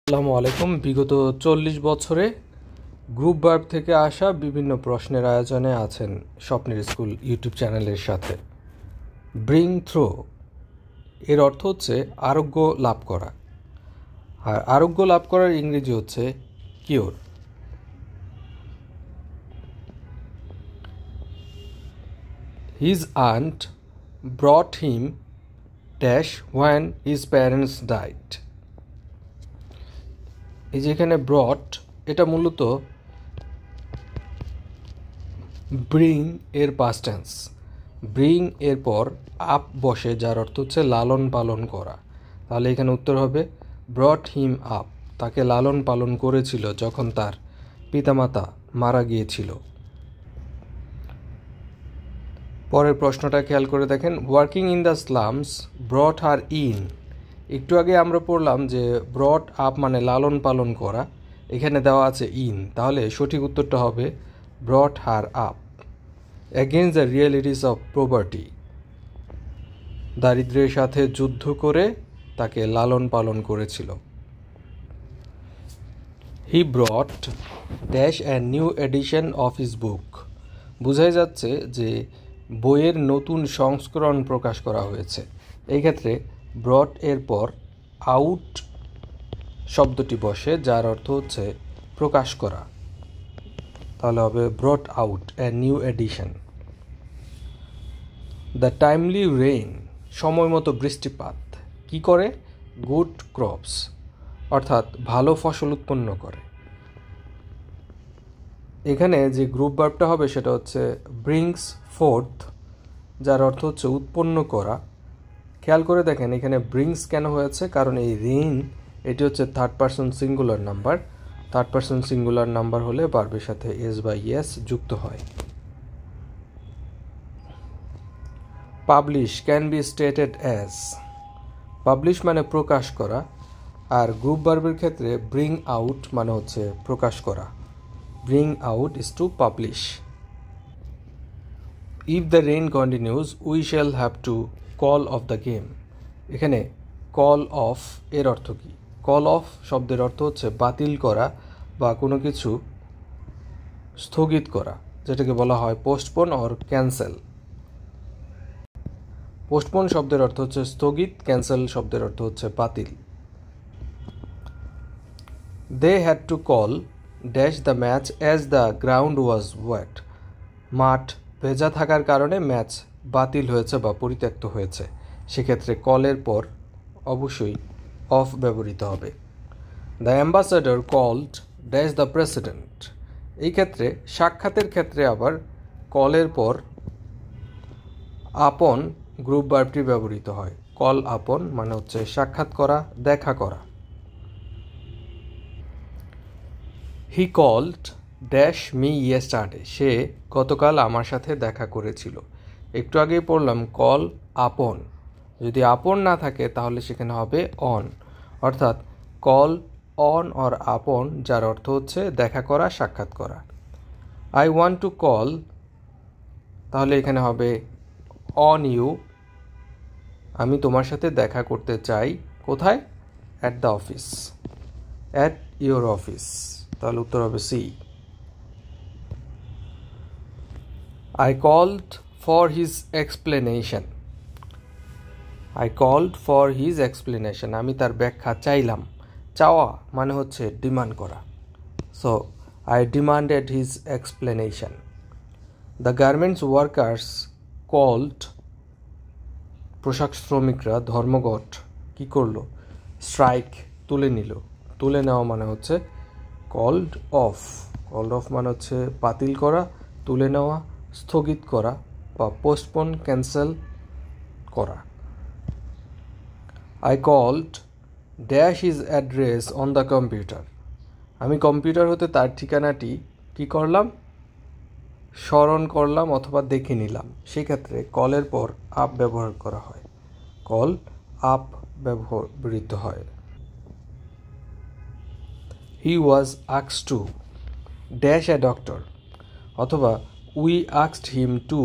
আসসালামু আলাইকুম। বিগত 40 বছরে গ্রুপ ভার্ব থেকে আসা বিভিন্ন প্রশ্নের আয়োজনে আছেন স্বপ্নের স্কুল ইউটিউব চ্যানেলের সাথে। ব্রিং থ্রো এর অর্থ হচ্ছে আরোগ্য লাভ করা, আর আরোগ্য লাভ করার ইংরেজি হচ্ছে cure. His aunt brought him dash when his parents died. এই যে এখানে ব্রট, এটা মূলত ব্রিং এর পাস্ট টেন্স। ব্রিং এর পর আপ বসে, যার অর্থ হচ্ছে লালন পালন করা। তাহলে এখানে উত্তর হবে ব্রট হিম আপ, তাকে লালন পালন করেছিল যখন তার পিতামাতা মারা গিয়েছিল। পরের প্রশ্নটা খেয়াল করে দেখেন, working in the slums brought her in. একটু আগে আমরা পড়লাম যে ব্রট আপ মানে লালন পালন করা, এখানে দেওয়া আছে ইন, তাহলে সঠিক উত্তরটা হবে brought her up against the realities of poverty. দারিদ্র্যের সাথে যুদ্ধ করে তাকে লালন পালন করেছিল। He brought dash a new edition of his book. বোঝাই যাচ্ছে যে বইয়ের নতুন সংস্করণ প্রকাশ করা হয়েছে। এই ক্ষেত্রে ব্রট এর পর আউট শব্দটি বসে, যার অর্থ হচ্ছে প্রকাশ করা। তাহলে হবে ব্রট out a new addition. The timely rain, সময় মতো বৃষ্টিপাত কি করে? গুড ক্রপস, অর্থাৎ ভালো ফসল উৎপন্ন করে। এখানে যে গ্রুপ ভার্বটা হবে সেটা হচ্ছে ব্রিংস ফোর্থ, যার অর্থ হচ্ছে উৎপন্ন করা। খেয়াল করে দেখেন এখানে ব্রিংস কেন হয়েছে, কারণ এই রেইন এটি হচ্ছে third person singular number. Third person singular number হলে ভার্বের সাথে এস বা ইয়েস যুক্ত হয়। Publish can be stated as, publish মানে প্রকাশ করা, আর গ্রুপ ভার্বের ক্ষেত্রে ব্রিং আউট মানে হচ্ছে প্রকাশ করা। Bring out is to publish. If the rain continues we shall have to call of the game. এখানে কল অফ এর অর্থ কী? কল অফ শব্দের অর্থ হচ্ছে বাতিল করা বা কোনো কিছু স্থগিত করা, যেটাকে বলা হয় পোস্টপোন অর ক্যান্সেল। পোস্টপোন শব্দের অর্থ হচ্ছে স্থগিত, ক্যান্সেল শব্দের অর্থ হচ্ছে বাতিল। They had to call dash the match as the ground was wet. মাঠ ভেজা থাকার কারণে ম্যাচ বাতিল হয়েছে বা পরিত্যক্ত হয়েছে। সেক্ষেত্রে কলের পর অবশ্যই অফ ব্যবহৃত হবে। The ambassador called dash the president. এই ক্ষেত্রে সাক্ষাতের ক্ষেত্রে আবার কলের পর আপন গ্রুপ ভার্বটি ব্যবহৃত হয়। কল আপন মানে হচ্ছে সাক্ষাৎ করা, দেখা করা। He called dash me yesterday. সে গতকাল আমার সাথে দেখা করেছিল। একটু আগেই পড়লাম কল আপন, যদি আপন না থাকে তাহলে সেখানে হবে অন, অর্থাৎ কল অন অর আপন, যার অর্থ হচ্ছে দেখা করা, সাক্ষাৎ করা। আই ওয়ান্ট টু কল, তাহলে এখানে হবে অন ইউ, আমি তোমার সাথে দেখা করতে চাই। কোথায়? At the office, at your office, তাহলে উত্তর হবে C. I called for his explanation. I called for his explanation. আমি তার ব্যাখ্যা চাইলাম। চাওয়া মানে হচ্ছে ডিমান্ড করা। So, I demanded his explanation. The garments workers called, পোশাক শ্রমিকরা ধর্মঘট কি করলো? স্ট্রাইক, তুলে নিল। তুলে নেওয়া মানে হচ্ছে কল্ড অফ। কল্ড অফ মানে হচ্ছে বাতিল করা, তুলে নেওয়া, স্থগিত করা বা পোস্টপোন, ক্যান্সেল করা। I called dash is address on the computer. আমি কম্পিউটার হতে তার ঠিকানাটি কী করলাম? স্মরণ করলাম অথবা দেখে নিলাম। সেক্ষেত্রে কলের পর আপ ব্যবহার করা হয়। কল আপ ব্যবহৃত হয়। He was asked to dash a doctor, অথবা we asked him to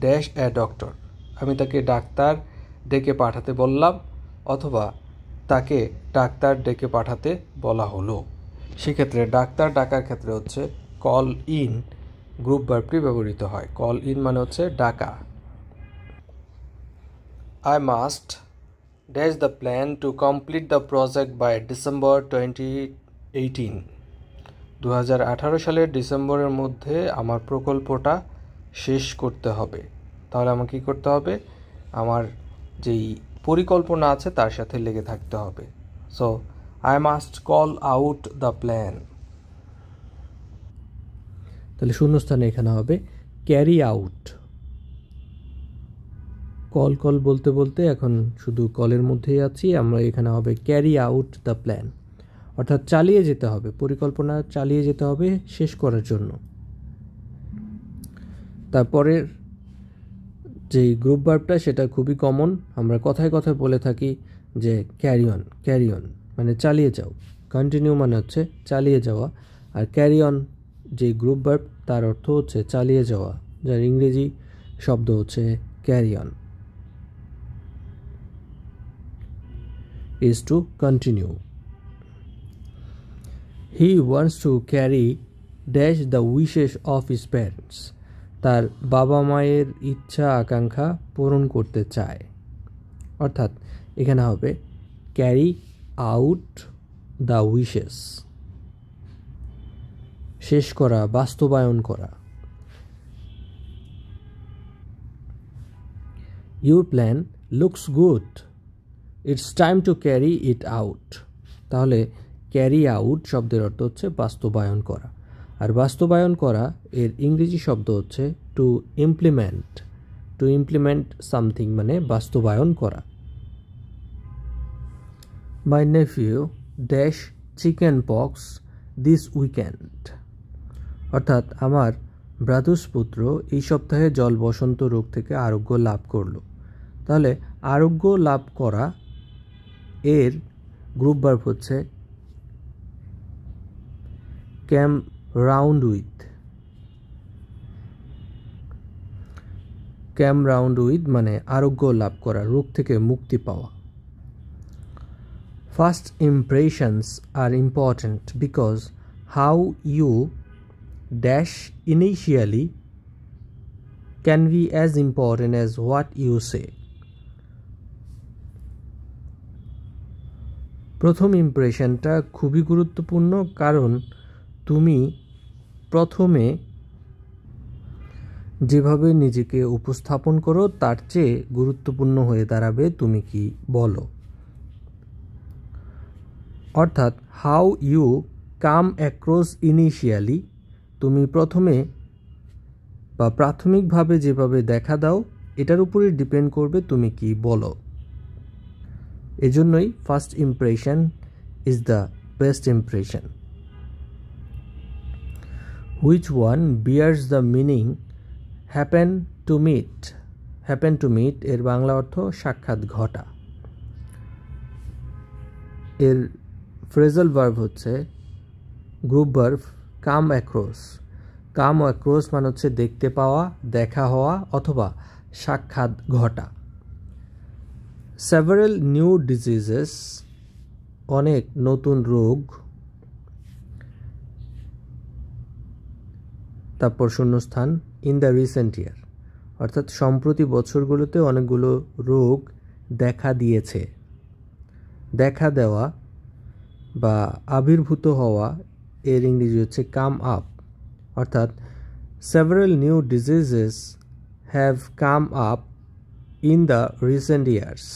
dash a doctor. আমি তাকে ডাক্তার ডেকে পাঠাতে বললাম, অথবা তাকে ডাক্তার ডেকে পাঠাতে বলা হলো। সেক্ষেত্রে ডাক্তার ডাকার ক্ষেত্রে হচ্ছে কল ইন গ্রুপ ভার্বটি ব্যবহৃত হয়। কল ইন মানে হচ্ছে ডাকা। I must dash the plan to complete the project by December 2018. 2018 সালের ডিসেম্বরের মধ্যে আমার প্রকল্পটা শেষ করতে হবে। তাহলে আমাকে কী করতে হবে? আমার যেই পরিকল্পনা আছে তার সাথে লেগে থাকতে হবে। So I must call out the plan. তাহলে শূন্যস্থানে এখানে হবে ক্যারি আউট। কল বলতে বলতে এখন শুধু কলের মধ্যেই আছি, আমরা এখানে হবে ক্যারি আউট দ্য প্ল্যান, অর্থাৎ চালিয়ে যেতে হবে, পরিকল্পনা চালিয়ে যেতে হবে শেষ করার জন্য। তারপরের যেই গ্রুপ ভার্বটা সেটা খুবই কমন, আমরা কথায় কথায় বলে থাকি যে ক্যারি অন মানে চালিয়ে যাও, কন্টিনিউ মানে হচ্ছে চালিয়ে যাওয়া, আর ক্যারি অন যে গ্রুপ ভার্ব তার অর্থ হচ্ছে চালিয়ে যাওয়া, যার ইংরেজি শব্দ হচ্ছে carry on, is to continue. He wants to carry dash the wishes of his parents. তার বাবা মায়ের ইচ্ছা আকাঙ্ক্ষা পূরণ করতে চায়, অর্থাৎ এখানে হবে ক্যারি আউট দ্য উইশেস, শেষ করা, বাস্তবায়ন করা। Your plan looks good. It's time to carry it out. তাহলে ক্যারি আউট শব্দের অর্থ হচ্ছে বাস্তবায়ন করা, আর বাস্তবায়ন করা এর ইংরেজি শব্দ হচ্ছে টু ইমপ্লিমেন্ট সামথিং মানে বাস্তবায়ন করা। My nephew dash chicken pox this weekend. অর্থাৎ আমার ভ্রাতুষ্পুত্র এই সপ্তাহে জল বসন্ত রোগ থেকে আরোগ্য লাভ করলো। তাহলে আরোগ্য লাভ করা এর গ্রুপ ভার্ব হচ্ছে ক্যাম রাউন্ড উইথ মানে আরোগ্য লাভ করা, রোগ থেকে মুক্তি পাওয়া। First impressions are important because how you dash initially can be as important as what you say. প্রথম ইমপ্রেশনটা খুবই গুরুত্বপূর্ণ, কারণ তুমি প্রথমে যেভাবে নিজেকে উপস্থাপন করো তার চেয়ে গুরুত্বপূর্ণ হয়ে দাঁড়াবে তুমি কি বলো। অর্থাৎ how you come across initially, তুমি প্রথমে বা প্রাথমিকভাবে যেভাবে দেখা দাও এটার উপরে ডিপেন্ড করবে তুমি কি বলো। এজন্যই first impression is the best impression. Which one bears the meaning happen to meet এর বাংলা অর্থ সাক্ষাৎ ঘটা। এর ফ্রেজাল ভার্ব হচ্ছে গ্রুপ ভার্ব কাম অ্যাক্রস মানে হচ্ছে দেখতে পাওয়া, দেখা হওয়া অথবা সাক্ষাৎ ঘটা। সেভারাল নিউ ডিজিজেস অনেক নতুন রোগ, তারপর শূন্যস্থান ইন দ্য রিসেন্ট ইয়ার, অর্থাৎ সম্প্রতি বছরগুলোতে অনেকগুলো রোগ দেখা দিয়েছে। দেখা দেওয়া বা আবির্ভূত হওয়া এর ইংরেজি হচ্ছে কাম আপ, অর্থাৎ several new diseases have come up in the recent years.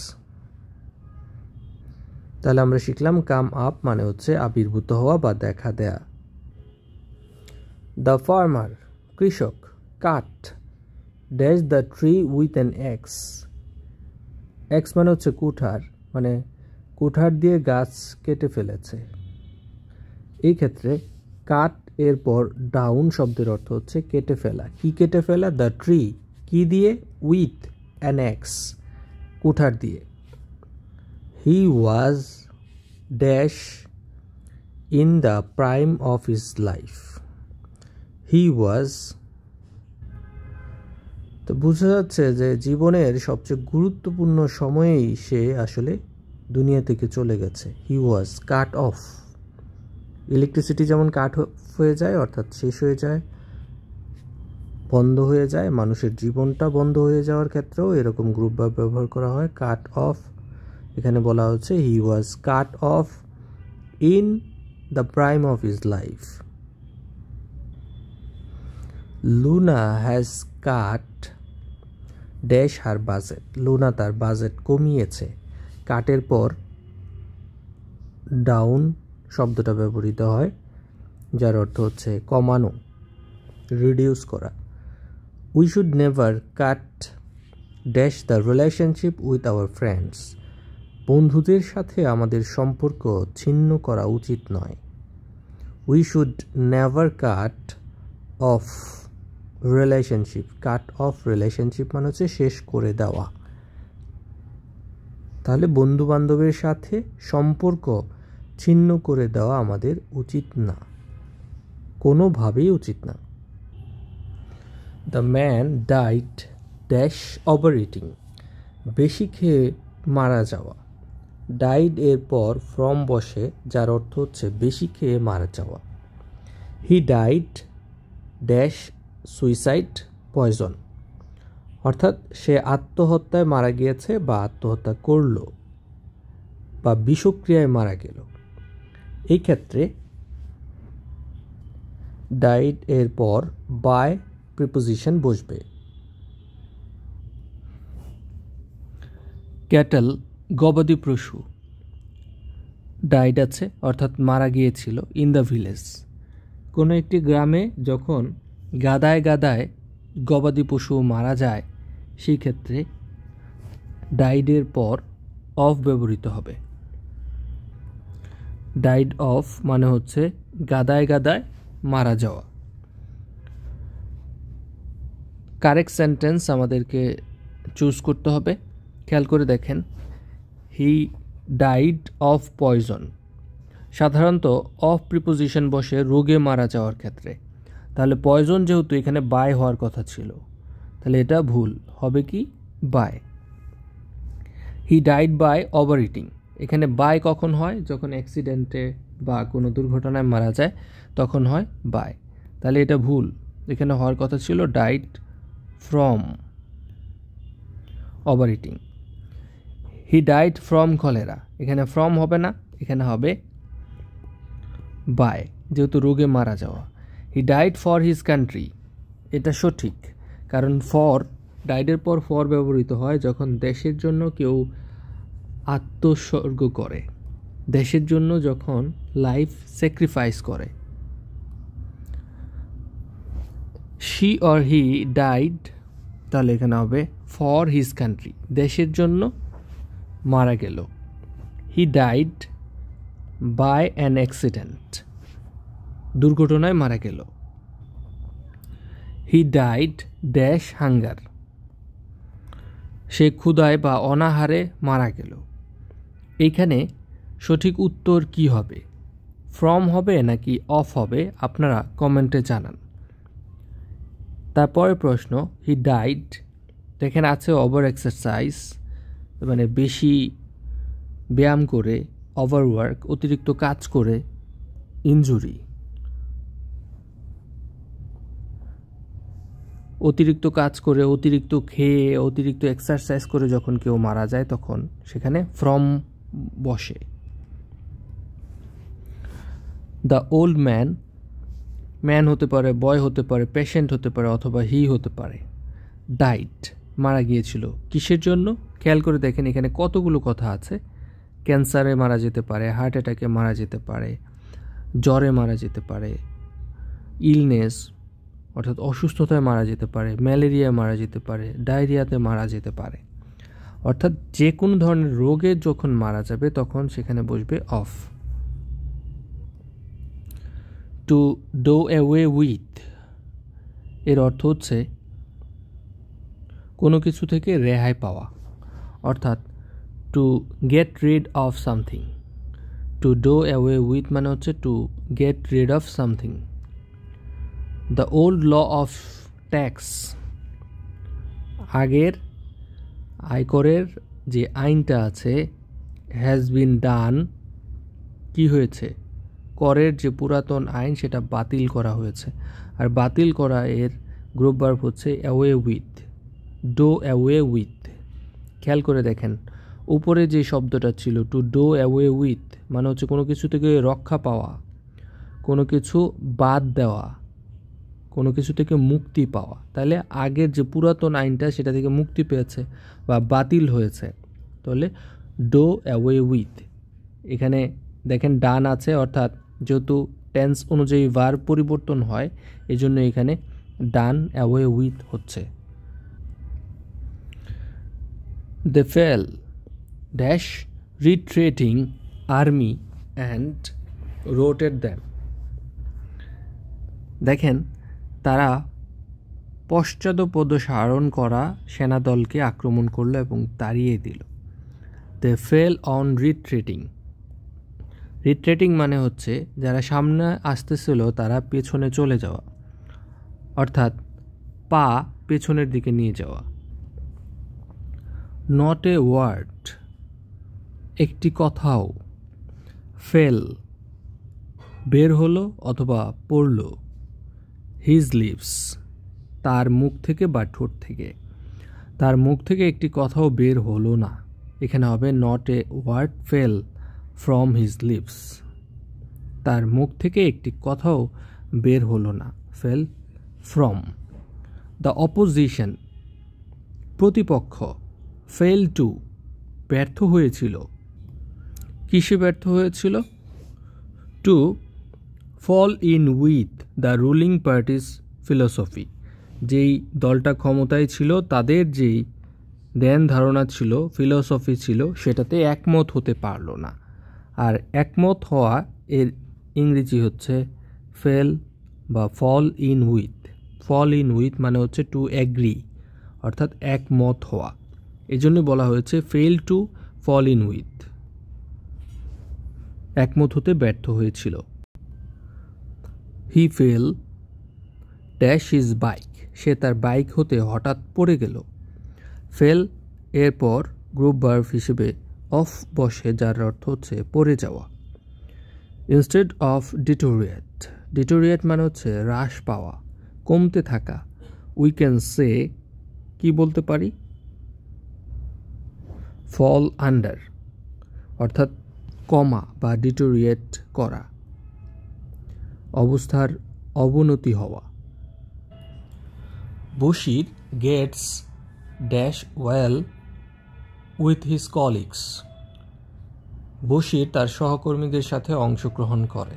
তাহলে আমরা শিখলাম কাম আপ মানে হচ্ছে আবির্ভূত হওয়া বা দেখা দেয়া। দ্য ফার্মার কৃষক cut dash the tree with an axe মানে হচ্ছে কুঠার, মানে কুঠার দিয়ে গাছ কেটে ফেলেছে। এই ক্ষেত্রে কাট এরপর ডাউন শব্দের অর্থ হচ্ছে কেটে ফেলা। কি কেটে ফেলা? দ্য ট্রি কি দিয়ে? উইথ অ্যান এক্স কুঠার দিয়ে। He was dash in the prime of his life. He was, তো বোঝা যাচ্ছে যে জীবনের সবচেয়ে গুরুত্বপূর্ণ সময়েই সে আসলে দুনিয়া থেকে চলে গেছে। হি ওয়াজ কাট অফ। ইলেকট্রিসিটি যেমন কাট হয়ে যায় অর্থাৎ শেষ হয়ে যায়, বন্ধ হয়ে যায়, মানুষের জীবনটা বন্ধ হয়ে যাওয়ার ক্ষেত্রেও এরকম গ্রুপ ভার্ব ব্যবহার করা হয়। কাট অফ, এখানে বলা হচ্ছে he was cut off in the prime of his life. Luna has cut dash her budget. Luna তার বাজেট কমিয়েছে। কাটের পর ডাউন শব্দটা ব্যবহৃত হয়, যার অর্থ হচ্ছে কমানো, রিডিউস করা। We should never cut dash the relationship with our friends. বন্ধুদের সাথে আমাদের সম্পর্ক ছিন্ন করা উচিত নয়। We should never cut off relationship. Cut off relationship মানে হচ্ছে শেষ করে দেওয়া। তাহলে বন্ধু বান্ধবের সাথে সম্পর্ক ছিন্ন করে দেওয়া আমাদের উচিত না, কোনোভাবেই উচিত না। The man died dash over eating. বেশি খেয়ে মারা যাওয়া। ডাইড এর পর ফ্রম বসে, যার অর্থ হচ্ছে বেশি খেয়ে মারা যাওয়া। হি ডাইড ড্যাশ সুইসাইড পয়জন। অর্থাৎ সে আত্মহত্যায় মারা গিয়েছে বা আত্মহত্যা করল বা বিষক্রিয়ায় মারা গেল। এই ক্ষেত্রে ডাইড এর পর বাই প্রিপোজিশন বসবে। ক্যাটল গবাদি পশু। ডাইড আছে অর্থাৎ মারা গিয়েছিল ইন দ্য ভিলেজ। কোনো একটি গ্রামে যখন গাদায় গাদায় গবাদি পশু মারা যায় সেই ক্ষেত্রে ডাইডের পর অফ ব্যবহৃত হবে। ডাইড অফ মানে হচ্ছে গাদায় গাদায় মারা যাওয়া। কারেক্ট সেন্টেন্স আমাদেরকে চুজ করতে হবে। খেয়াল করে দেখেন, হি ডাইড অফ পয়জন। সাধারণত অফ প্রিপোজিশন বসে রোগে মারা যাওয়ার ক্ষেত্রে। তাহলে পয়জন যেহেতু এখানে বাই হওয়ার কথা ছিল, তাহলে এটা ভুল হবে কি by. He died by over eating. এখানে বাই কখন হয়? যখন অ্যাক্সিডেন্টে বা কোনো দুর্ঘটনায় মারা যায় তখন হয় বাই। তাহলে এটা ভুল, এখানে হওয়ার কথা ছিল died from over eating. He died from cholera. এখানে ফ্রম হবে না, এখানে হবে বাই, যেহেতু রোগে মারা যাওয়া। He died for his country. এটা সঠিক, কারণ ফর, ডাইডের পর ফর ব্যবহৃত হয় যখন দেশের জন্য কেউ আত্মোৎসর্গ করে, দেশের জন্য যখন লাইফ স্যাক্রিফাইস করে। শি অর হি ডাইড, তাহলে এখানে হবে ফর হিজ কান্ট্রি, দেশের জন্য মারা গেল। He died by an accident, দুর্ঘটনায় মারা গেল। হি ডাইড ড্যাশ হাঙ্গার, সে ক্ষুধায় বা অনাহারে মারা গেল। এইখানে সঠিক উত্তর কি হবে? ফ্রম হবে নাকি অফ হবে? আপনারা কমেন্টে জানান। তারপরের প্রশ্ন, হি ডাইড, দেখেন আছে ওভার এক্সারসাইজ, মানে বেশি ব্যায়াম করে, ওভারওয়ার্ক অতিরিক্ত কাজ করে, ইনজুরি অতিরিক্ত কাজ করে, অতিরিক্ত খেয়ে, অতিরিক্ত এক্সারসাইজ করে যখন কেউ মারা যায় তখন সেখানে ফ্রম বসে। দ্য ওল্ড ম্যান, ম্যান হতে পারে, বয় হতে পারে, পেশেন্ট হতে পারে, অথবা হি হতে পারে। ডাইড, মারা গিয়েছিল কিসের জন্য? খেয়াল করে দেখেন এখানে কতগুলো কথা আছে। ক্যান্সারে মারা যেতে পারে, হার্ট অ্যাটাকে মারা যেতে পারে, জ্বরে মারা যেতে পারে, ইলনেস অর্থাৎ অসুস্থতায় মারা যেতে পারে, ম্যালেরিয়ায় মারা যেতে পারে, ডায়রিয়াতে মারা যেতে পারে। অর্থাৎ যে কোনো ধরনের রোগে যখন মারা যাবে তখন সেখানে বসবে off. To do away with, এর অর্থ হচ্ছে কোনো কিছু থেকে রেহাই পাওয়া, অর্থাৎ to get rid of something. To do away with মানে হচ্ছে to get rid of something. The old law of tax, আগের আয়করের যে আইনটা আছে হ্যাজ বিন ডান কি হয়েছে, করের যে পুরাতন আইন সেটা বাতিল করা হয়েছে। আর বাতিল করা এর গ্রুপ ভার্ব হচ্ছে away with, do away with. খেয়াল করে দেখেন উপরে যে শব্দটা ছিল টু ডো অ্যাওয়ে উইথ মানে হচ্ছে কোনো কিছু থেকে রক্ষা পাওয়া, কোনো কিছু বাদ দেওয়া, কোনো কিছু থেকে মুক্তি পাওয়া। তাহলে আগের যে পুরাতন আইনটা সেটা থেকে মুক্তি পেয়েছে বা বাতিল হয়েছে, তাহলে ডো অ্যাওয়ে উইথ। এখানে দেখেন ডান আছে, অর্থাৎ যেহেতু টেন্স অনুযায়ী ভার্ব পরিবর্তন হয় এই জন্য এখানে ডান অ্যাওয়ে উইথ হচ্ছে। They fell dash retreating army and routed them. দেখেন তারা পশ্চাদপদসারণ করা সেনাদলকে আক্রমণ করলো এবং তাড়িয়ে দিল। They fail on রিট্রেটিং। রিট্রেটিং মানে হচ্ছে যারা সামনে আসতেছিল তারা পেছনে চলে যাওয়া, অর্থাৎ পা পেছনের দিকে নিয়ে যাওয়া। নট এ ওয়ার্ড একটি কথাও, ফেল বের হলো অথবা পড়ল, হিজ লিপস তার মুখ থেকে বা ঠোঁট থেকে, তার মুখ থেকে একটি কথাও বের হলো না। এখানে হবে not a word fell from his lips, তার মুখ থেকে একটি কথাও বের হলো না, ফেল ফ্রম। দ্য অপোজিশন প্রতিপক্ষ, ফেল টু ব্যর্থ হয়েছিল। কিসে ব্যর্থ হয়েছিল? To fall in with the ruling party's philosophy, যেই দলটা ক্ষমতায় ছিল তাদের যেই ধ্যান ধারণা ছিল, ফিলসফি ছিল, সেটাতে একমত হতে পারল না। আর একমত হওয়া এর ইংরেজি হচ্ছে ফেল বা fall in with. Fall in with মানে হচ্ছে টু অ্যাগ্রি, অর্থাৎ একমত হওয়া। এই জন্য বলা হয়েছে fell to fall in with, একমত হতে ব্যর্থ হয়েছিল। He fell dash his bike, সে তার বাইক হতে হঠাৎ পড়ে গেল। ফেল এরপর গ্রুপ ভার্ব হিসেবে অফ বসে, যার অর্থ হচ্ছে পড়ে যাওয়া। ইনস্টেড অফ ডিটোরিয়েট, ডিটোরিয়েট মানে হচ্ছে হ্রাস পাওয়া, কমতে থাকা। উই ক্যান সে কি বলতে পারি? ফল আন্ডার, অর্থাৎ কমা বা ডিটোরিয়েট করা, অবস্থার অবনতি হওয়া। Bashir gets dash well with his colleagues, Bashir তার সহকর্মীদের সাথে অংশগ্রহণ করে।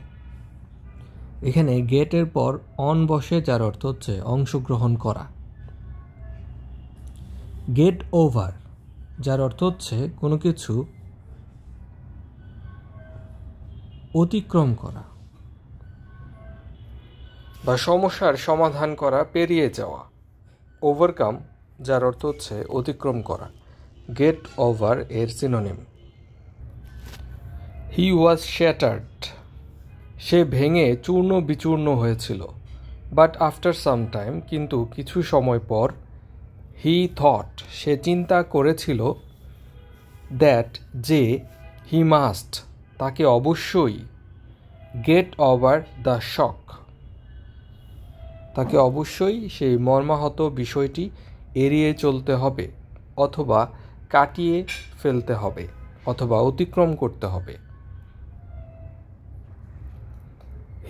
এখানে গেটের পর অন বসে, যার অর্থ হচ্ছে অংশগ্রহণ করা। গেট ওভার, যার অর্থ হচ্ছে কোনো কিছু অতিক্রম করা বা সমস্যার সমাধান করা, পেরিয়ে যাওয়া। ওভারকাম, যার অর্থ হচ্ছে অতিক্রম করা। গেট ওভার এর সিনোনিম। হি ওয়াজ শ্যাটার্ড, সে ভেঙে চূর্ণ বিচূর্ণ হয়েছিল। বাট আফটার সাম টাইম, কিন্তু কিছু সময় পর। হি থট, সে চিন্তা করেছিল। দ্যাট, যে। হি মাস্ট, তাকে অবশ্যই। গেট ওভার দ্য শক, তাকে অবশ্যই সেই মর্মাহত বিষয়টি এড়িয়ে চলতে হবে, অথবা কাটিয়ে ফেলতে হবে, অথবা অতিক্রম করতে হবে।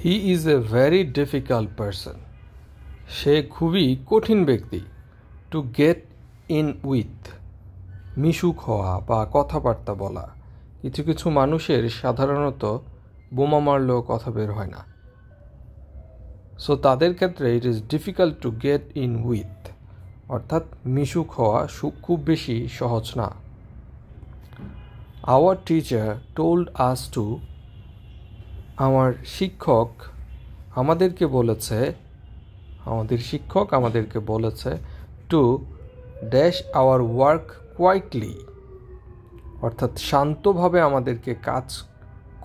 He is a very difficult person, সে খুবই কঠিন ব্যক্তি। টু গেট ইন উইথ, মিশুক হওয়া বা কথাবার্তা বলা। কিছু কিছু মানুষের সাধারণত বোমা মারলেও কথা বের হয় না, সো তাদের ক্ষেত্রে it is difficult to get in with, অর্থাৎ মিশুক হওয়া খুব বেশি সহজ না। Our teacher told us to, আমার শিক্ষক আমাদেরকে বলেছে, আমাদের শিক্ষক আমাদেরকে বলেছে। To dash our work quietly, অর্থাৎ শান্তভাবে আমাদেরকে কাজ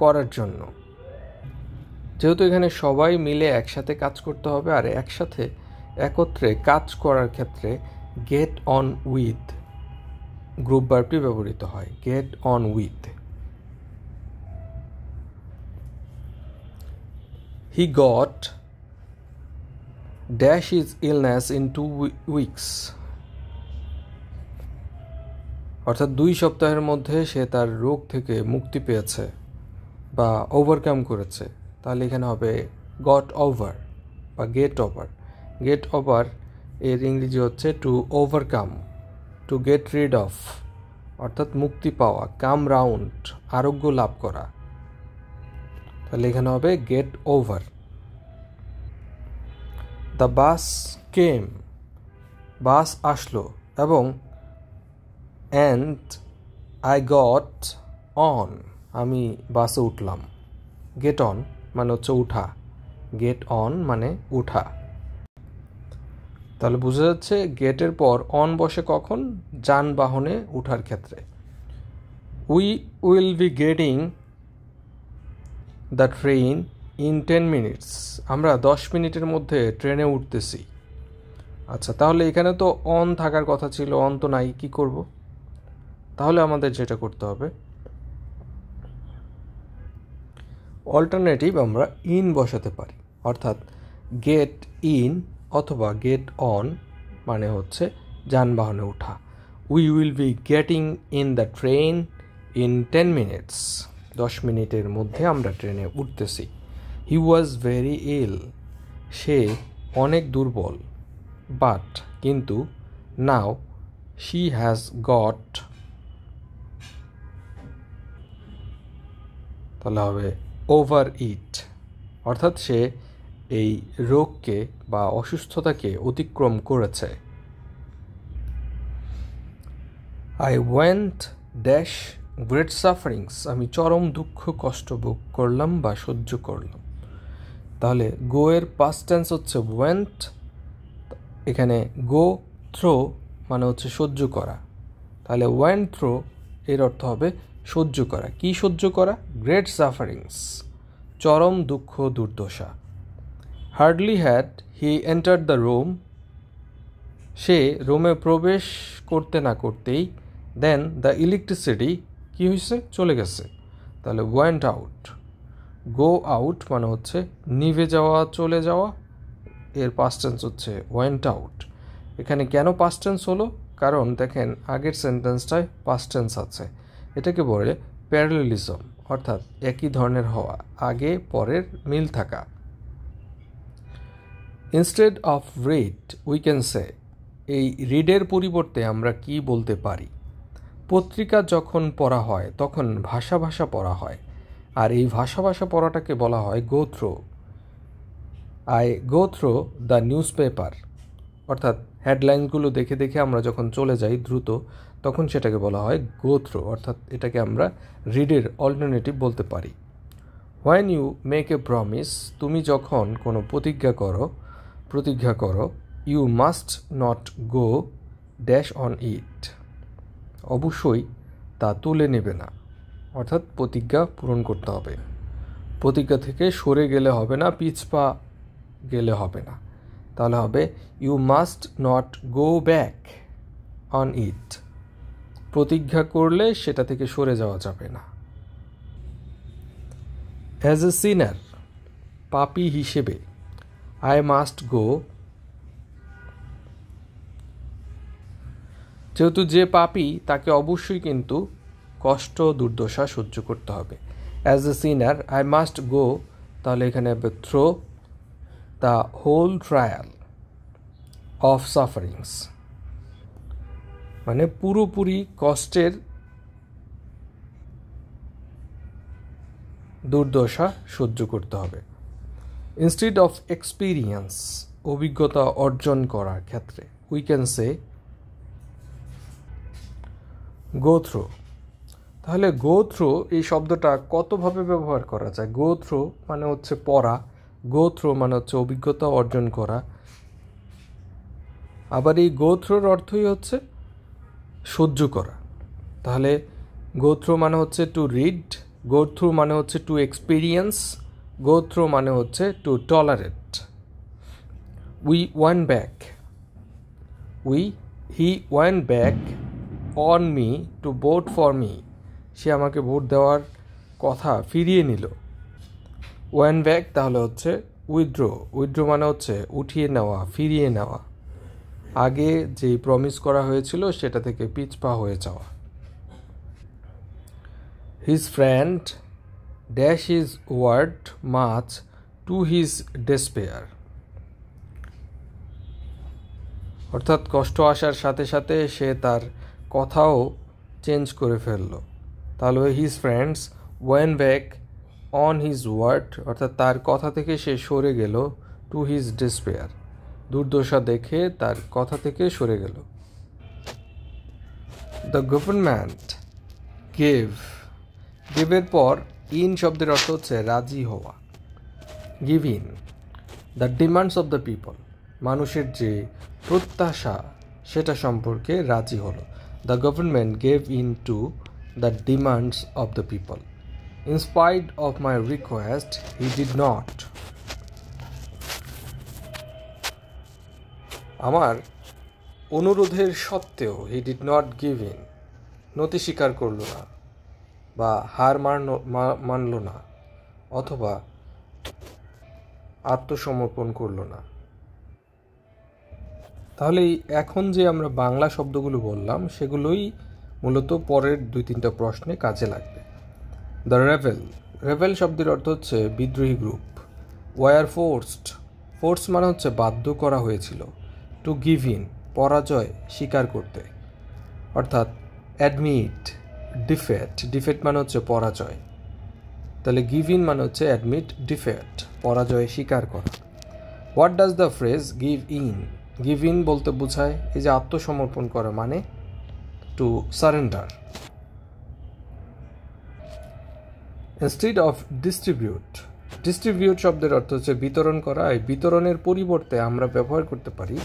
করার জন্য। যেহেতু এখানে সবাই মিলে একসাথে কাজ করতে হবে, আর একসাথে একত্রে কাজ করার ক্ষেত্রে গেট অন উইথ গ্রুপ ভার্বটি ব্যবহৃত হয়। Get on with. He got dash is illness in 2 weeks, অর্থাৎ 2 সপ্তাহের মধ্যে সে তার রোগ থেকে মুক্তি পেয়েছে বা ওভারকাম করেছে। তাহলে এখানে হবে গট ওভার বা গেট ওভার। গেট ওভার এর ইংরেজি হচ্ছে to overcome, two get rid of, অর্থাৎ মুক্তি পাওয়া, কাম রাউন্ড, আরোগ্য লাভ করা। তাহলে এখানে হবে গেট ওভার। দ্য বাস কেম, বাস আসলো, এবং অ্যান্ড আই গট অন, আমি বাসে উঠলাম। গেট অন মানে হচ্ছে উঠা, গেট অন মানে উঠা। তাহলে বোঝা যাচ্ছে গেটের পর অন বসে কখন? যানবাহনে উঠার ক্ষেত্রে। We will be getting the train in 10 minutes, আমরা 10 মিনিটের মধ্যে ট্রেনে উঠতেছি। আচ্ছা, তাহলে এখানে তো অন থাকার কথা ছিল, অন তো নাই, কি করব? তাহলে আমাদের যেটা করতে হবে, অল্টারনেটিভ আমরা ইন বসাতে পারি, অর্থাৎ গেট ইন অথবা গেট অন মানে হচ্ছে যানবাহনে ওঠা। We will be getting in the train in 10 minutes, 10 মিনিটের মধ্যে আমরা ট্রেনে উঠতেছি। হি ওয়াজ ভেরি ইল, সে অনেক দুর্বল। বাট কিন্তু, নাও শি হ্যাজ গট, তাহলে হবে ওভার ইট, অর্থাৎ সে এই রোগকে বা অসুস্থতাকে অতিক্রম করেছে। I went dash great sufferings, আমি চরম দুঃখ কষ্ট ভোগ করলাম বা সহ্য করলাম। তাহলে গো এর পাস্ট টেন্স হচ্ছে ওয়েন্ট, এখানে গো থ্রো মানে হচ্ছে সহ্য করা। তাহলে ওয়েন্ট থ্রো এর অর্থ হবে সহ্য করা। কি সহ্য করা? গ্রেট সাফারিংস, চরম দুঃখ দুর্দশা। Hardly had he entered the room, সে রোমে প্রবেশ করতে না করতেই দেন দ্য ইলেকট্রিসিটি কী হয়েছে? চলে গেছে। তাহলে ওয়েন্ট আউট। গো আউট মানে হচ্ছে নিভে যাওয়া, চলে যাওয়া, এর পাস্ট টেন্স হচ্ছে ওয়েন্ট আউট। এখানে কেন পাস্ট টেন্স হলো? কারণ দেখেন আগের সেন্টেন্সটায় পাস্ট টেন্স আছে, এটাকে বলে প্যারালেলিজম, অর্থাৎ একই ধরনের হওয়া, আগে পরের মিল থাকা। Instead of read we can say, এই রিডের পরিবর্তে আমরা কি বলতে পারি? পত্রিকা যখন পড়া হয় তখন ভাষা ভাষা পড়া হয়, আর এই ভাষা ভাষা পড়াটাকে বলা হয় go through. I go through the news paper, অর্থাৎ হেডলাইনগুলো দেখে দেখে আমরা যখন চলে যাই দ্রুত, তখন সেটাকে বলা হয় গো থ্রো, অর্থাৎ এটাকে আমরা রিডের অল্টারনেটিভ বলতে পারি। When you make a promise, তুমি যখন কোনো প্রতিজ্ঞা করো, you must not go dash on it, অবশ্যই তা তুলে নেবে না, অর্থাৎ প্রতিজ্ঞা পূরণ করতে হবে। প্রতিজ্ঞা থেকে সরে গেলে হবে না, পিছপা গেলে হবে না। তাহলে হবে you must not go back on it, প্রতিজ্ঞা করলে সেটা থেকে সরে যাওয়া যাবে না। অ্যাজ এ সিনার, পাপী হিসেবে, আই মাস্ট গো, যেহেতু যে পাপী তাকে অবশ্যই কিন্তু কষ্ট দুর্দশা সহ্য করতে হবে। As a sinner I must go, তাহলে এখানে হবে through the whole trial of sufferings, মানে পুরোপুরি কষ্টের দুর্দশা সহ্য করতে হবে। ইনস্টেড অফ এক্সপিরিয়েন্স, অভিজ্ঞতা অর্জন করার ক্ষেত্রে, we can say go through. তাহলে গো থ্রো এই শব্দটা কতভাবে ব্যবহার করা যায়? গো থ্রো মানে হচ্ছে পড়া, গো থ্রো মানে হচ্ছে অভিজ্ঞতা অর্জন করা, আবার এই গো থ্রোর অর্থই হচ্ছে সহ্য করা। তাহলে গো থ্রো মানে হচ্ছে টু রিড, গো থ্রু মানে হচ্ছে টু এক্সপিরিয়েন্স, গো থ্রো মানে হচ্ছে to tolerate. He went back on me to vote for me, সে আমাকে ভোট দেওয়ার কথা ফিরিয়ে নিল। ওয়েন ব্যাক তাহলে হচ্ছে উইথড্র। উইথড্র মানে হচ্ছে উঠিয়ে নেওয়া, ফিরিয়ে নেওয়া, আগে যেই প্রমিস করা হয়েছিল সেটা থেকে পিছপা হয়ে যাওয়া। His friend dash his word much to his despair. অর্থাৎ কষ্ট আসার সাথে সাথে সে তার কথাও চেঞ্জ করে ফেললো। তাহলে his friends went back on his word, অর্থাৎ তার কথা থেকে সে সরে গেল, টু হিজ ডেসপেয়ার, দুর্দশা দেখে তার কথা থেকে সরে গেল। দ্য গভর্নমেন্ট গেভ, গেভের পর ইন শব্দের অর্থ হচ্ছে রাজি হওয়া। Give in the demands of the people, মানুষের যে প্রত্যাশা সেটা সম্পর্কে রাজি হলো। The government gave in to the demands of the people. In spite of my request he did not, আমার অনুরোধের সত্ত্বেও he did not give in, নতি স্বীকার করল না বা হার মানল না অথবা আত্মসমর্পণ করল না। তাহলে এখন যে আমরা বাংলা শব্দগুলো বললাম সেগুলোই মূলত পরের 2-3টা প্রশ্নে কাজে লাগবে। দ্য রেবেল, রেবেল শব্দের অর্থ হচ্ছে বিদ্রোহী গ্রুপ। ওয়ার ফোর্সড, ফোর্স মানে হচ্ছে বাধ্য করা হয়েছিল। টু গিভ ইন, পরাজয় স্বীকার করতে। অর্থাৎ অ্যাডমিট ডিফেট, ডিফেট মানে হচ্ছে পরাজয়। তাহলে গিভ ইন মানে হচ্ছে অ্যাডমিট ডিফেট, পরাজয় স্বীকার করা। What does the phrase give in, give in বলতে বোঝায় এই যে আত্মসমর্পণ করা, মানে to surrender. Instead of distribute, distribute শব্দের অর্থ হচ্ছে বিতরণ করা। এই বিতরণের পরিবর্তে আমরা ব্যবহার করতে পারি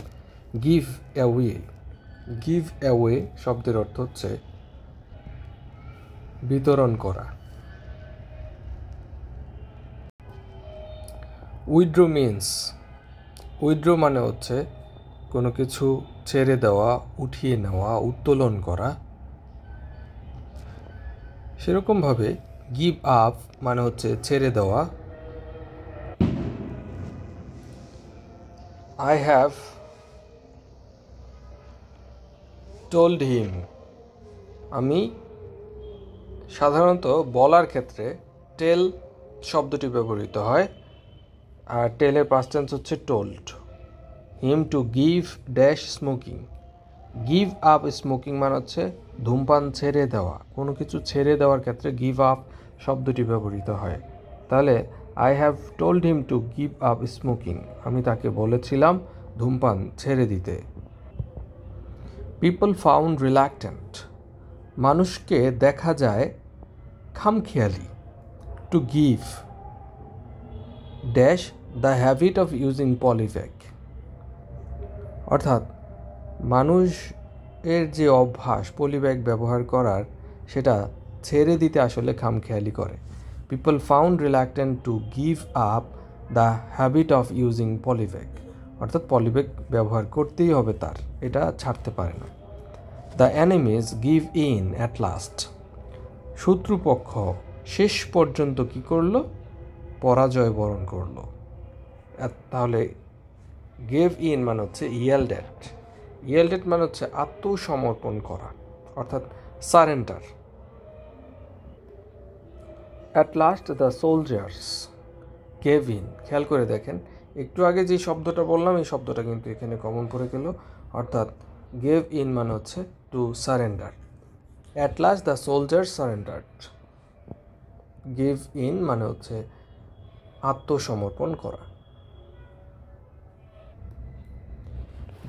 গিভ অ্যাওয়ে। গিভ অ্যাওয়ে শব্দের অর্থ হচ্ছে বিতরণ করা। উইথড্র মিনস, উইথড্র মানে হচ্ছে কোনো কিছু ছেড়ে দেওয়া, উঠিয়ে নেওয়া, উত্তোলন করা। সেরকমভাবে গিভ আপ মানে হচ্ছে ছেড়ে দেওয়া। আই হ্যাভ টোল্ড হিম, আমি সাধারণত বলার ক্ষেত্রে টেল শব্দটি ব্যবহৃত হয়, আর টেলের পাস্ট টেন্স হচ্ছে told. Him to give dash smoking, give up smoking মানে হচ্ছে ধূমপান ছেড়ে দেওয়া। কোনো কিছু ছেড়ে দেওয়ার ক্ষেত্রে গিভ আপ শব্দটি ব্যবহৃত হয়। তাহলে I have told him to give up smoking, আমি তাকে বলেছিলাম ধূমপান ছেড়ে দিতে। পিপল ফাউন্ড রিল্যাক্টেন্ট, মানুষকে দেখা যায় খামখেয়ালি। To give dash the habit of using polybag, অর্থাৎ মানুষ এর যে অভ্যাস পলিব্যাগ ব্যবহার করার সেটা ছেড়ে দিতে আসলে খামখেয়ালি করে। People found reluctant to give up the habit of using polybag, অর্থাৎ পলিব্যাগ ব্যবহার করতেই হবে তার, এটা ছাড়তে পারে না। The enemies give in at last, শত্রুপক্ষ শেষ পর্যন্ত কি করলো, পরাজয় বরণ করলো। তাহলে গিভ ইন মানে হচ্ছে ইয়েল্ডেড, ইয়েল্ডেড মানে হচ্ছে আত্মসমর্পণ করা, অর্থাৎ surrender. At last the soldiers gave in, খেয়াল করে দেখেন একটু আগে যে শব্দটা বললাম এই শব্দটা কিন্তু এখানে কমন পড়ে গেল, অর্থাৎ গেভ ইন মানে হচ্ছে to surrender. At last the soldiers surrendered, give in মানে হচ্ছে আত্মসমর্পণ করা।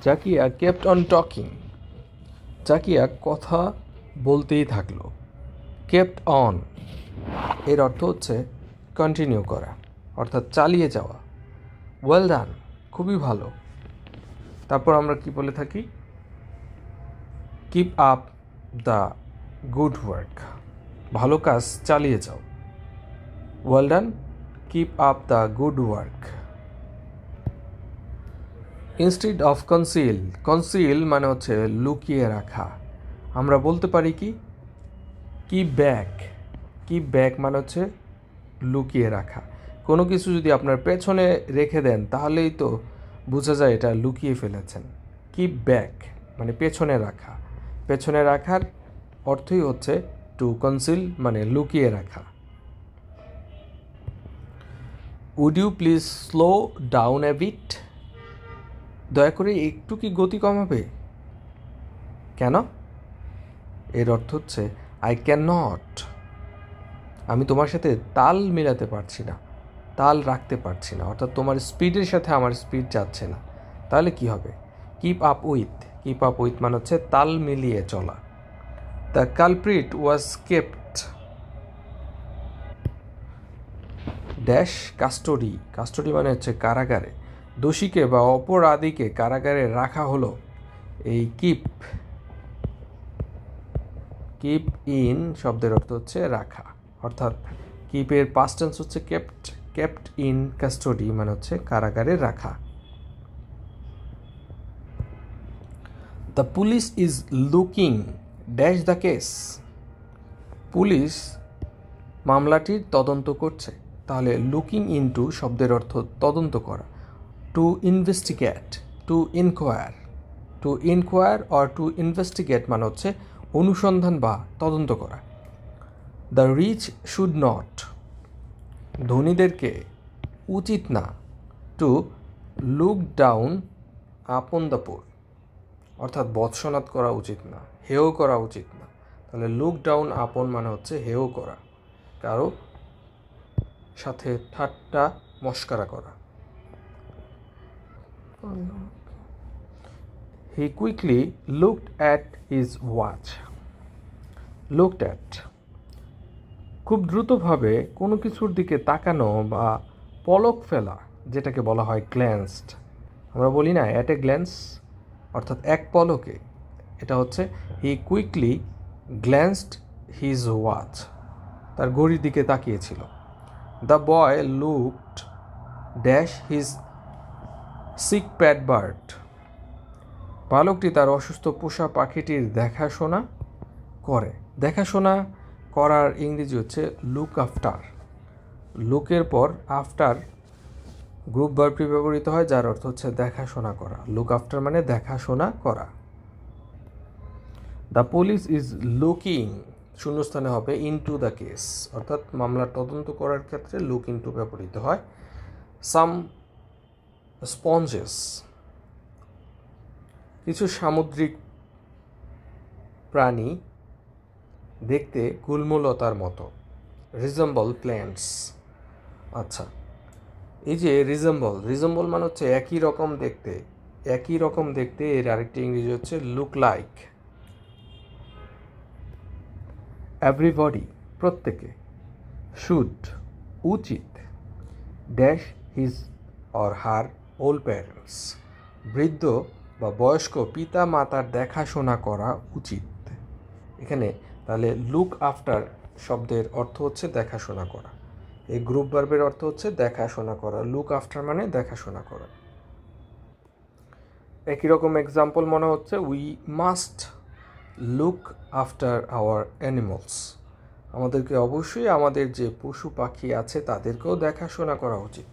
Zakia kept on talking, Zakia কথা বলতেই থাকলো। কেপ্ট অন এর অর্থ হচ্ছে কন্টিনিউ করা, অর্থাৎ চালিয়ে যাওয়া। ওয়েল ডান, খুবই ভালো। তারপর আমরা কি বলে থাকি, keep up the good work, ভালো কাজ চালিয়ে যাও। Well done, keep up the good work. Instead of conceal, conceal মানে হচ্ছে লুকিয়ে রাখা। আমরা বলতে পারি কি, কিপ ব্যাক, কিপ ব্যাক মানে হচ্ছে লুকিয়ে রাখা। কোনো কিছু যদি আপনার পেছনে রেখে দেন তাহলেই তো বোঝা যায় এটা লুকিয়ে ফেলেছেন। কিপ ব্যাক মানে পেছনে রাখা, পেছনে রাখার অর্থই হচ্ছে টু কনসিল মানে লুকিয়ে রাখা। Would you please slow down a bit, দয়া করে একটু কি গতি কমাবে? কেন? এর অর্থ হচ্ছে আই ক্যান নট, আমি তোমার সাথে তাল মিলাতে পারছি না, তাল রাখতে পারছি না, অর্থাৎ তোমার স্পিডের সাথে আমার স্পিড যাচ্ছে না। তাহলে কি হবে? Keep up with, keep up with মানে হচ্ছে তাল মিলিয়ে চলা। The culprit was kept dash custody, custody মানে হচ্ছে কারাগারে, দোষীকে বা অপরাধীকে কারাগারে রাখা হলো। এই কিপ, কিপ ইন শব্দের অর্থ হচ্ছে রাখা, অর্থাৎ কিপের পাস্ট টেন্স হচ্ছে কেপ্ট, কেপ্ট ইন কাস্টোডি মানে হচ্ছে কারাগারে রাখা। The police is looking dash the case, police মামলাটির তদন্ত করছে। তাহলে লুকিং ইনটু শব্দের অর্থ তদন্ত করা। To investigate, to inquire, to inquire or to investigate মানে হচ্ছে অনুসন্ধান বা তদন্ত করা। দ্য রিচ শুড নট, ধনীদেরকে উচিত না to look down upon the poor, অর্থাৎ বৎসনাদ করা উচিত না, হেয় করা উচিত না। তাহলে লুক ডাউন আপন মানে হচ্ছে হেয় করা, কারো সাথে ঠাট্টা মস্করা করা। He quickly looked at his watch, looked at খুব দ্রুতভাবে কোনো কিছুর দিকে তাকানো বা পলক ফেলা, যেটাকে বলা হয় গ্ল্যান্সড। আমরা বলি না অ্যাট এ গ্ল্যান্স, অর্থাৎ এক পলকে। এটা হচ্ছে he quickly glanced his watch, তার ঘড়ির দিকে তাকিয়েছিল। The boy looked dash his sick pet bird, বালকটি তার অসুস্থ পোষা পাখিটির দেখাশোনা করে। দেখাশোনা করার ইংরেজি হচ্ছে লুক আফটার। লুকের পর আফটার গ্রুপ ভার্বটি ব্যবহৃত হয়, যার অর্থ হচ্ছে দেখাশোনা করা। লুক আফটার মানে দেখাশোনা করা। দ্য পুলিশ ইজ লুকিং শূন্যস্থানে হবে ইনটু দ্য কেস, অর্থাৎ মামলার তদন্ত করার ক্ষেত্রে লুক ইনটু ব্যবহৃত হয়। সাম স্পঞ্জেস, কিছু সামুদ্রিক প্রাণী দেখতে গুল্মলতার মতো। রিজেম্বল প্ল্যান্টস, আচ্ছা এই যে রিজেম্বল, রিজেম্বল মানে হচ্ছে একই রকম দেখতে, একই রকম দেখতে। এর আরেকটি ইংরেজি হচ্ছে লুক লাইক। এভরিবডি প্রত্যেকে, শুড উচিত, dash his or her old parents, বৃদ্ধ বা বয়স্ক পিতা মাতার দেখাশোনা করা উচিত। এখানে তাহলে লুক আফটার শব্দের অর্থ হচ্ছে দেখাশোনা করা, এই গ্রুপ ভার্বের অর্থ হচ্ছে দেখাশোনা করা। লুক আফটার মানে দেখাশোনা করা। একই রকম এক্সাম্পল মনে হচ্ছে we must look after our animals, আমাদেরকে অবশ্যই আমাদের যে পশু পাখি আছে তাদেরকেও দেখাশোনা করা উচিত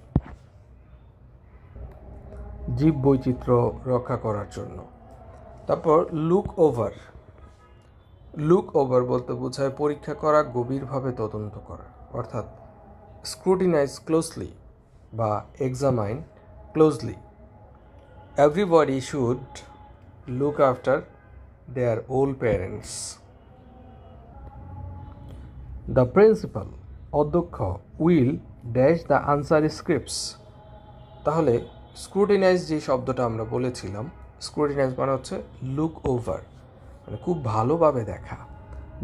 জীব বৈচিত্র্য রক্ষা করার জন্য। তারপর লুক ওভার, লুক ওভার বলতে বোঝায় পরীক্ষা করা, গভীরভাবে তদন্ত করা, অর্থাৎ স্ক্রুটিনাইজ ক্লোজলি বা examine closely. Everybody should look after their old parents. The principal অধ্যক্ষ will dash the answer scripts, তাহলে স্ক্রুটিনাইজ যে শব্দটা আমরা বলেছিলাম, স্ক্রুটিনাইজ মানে হচ্ছে লুক ওভার মানে খুব ভালোভাবে দেখা।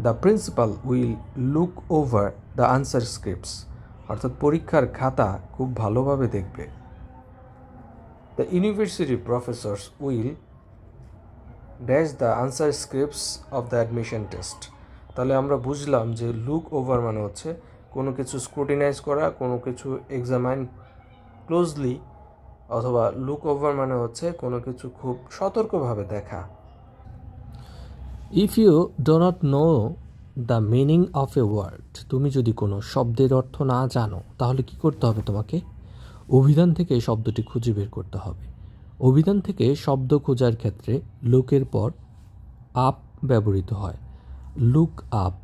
The principal will look over the answer scripts, অর্থাৎ পরীক্ষার খাতা খুব ভালোভাবে দেখবে। The university Professor's will dash the answer scripts of the admission test. তাহলে আমরা বুঝলাম যে লুক ওভার মানে হচ্ছে কোনো কিছু স্ক্রুটিনাইজ করা, কোনো কিছু এক্সামাইন ক্লোজলি, অথবা লুক ওভার মানে হচ্ছে কোনো কিছু খুব সতর্কভাবে দেখা। If you do not know the meaning of a word, তুমি যদি কোনো শব্দের অর্থ না জানো তাহলে কি করতে হবে তোমাকে? অভিধান থেকে শব্দটি খুঁজে বের করতে হবে। অভিধান থেকে শব্দ খোঁজার ক্ষেত্রে লুকের পর আপ ব্যবহৃত হয়। Look up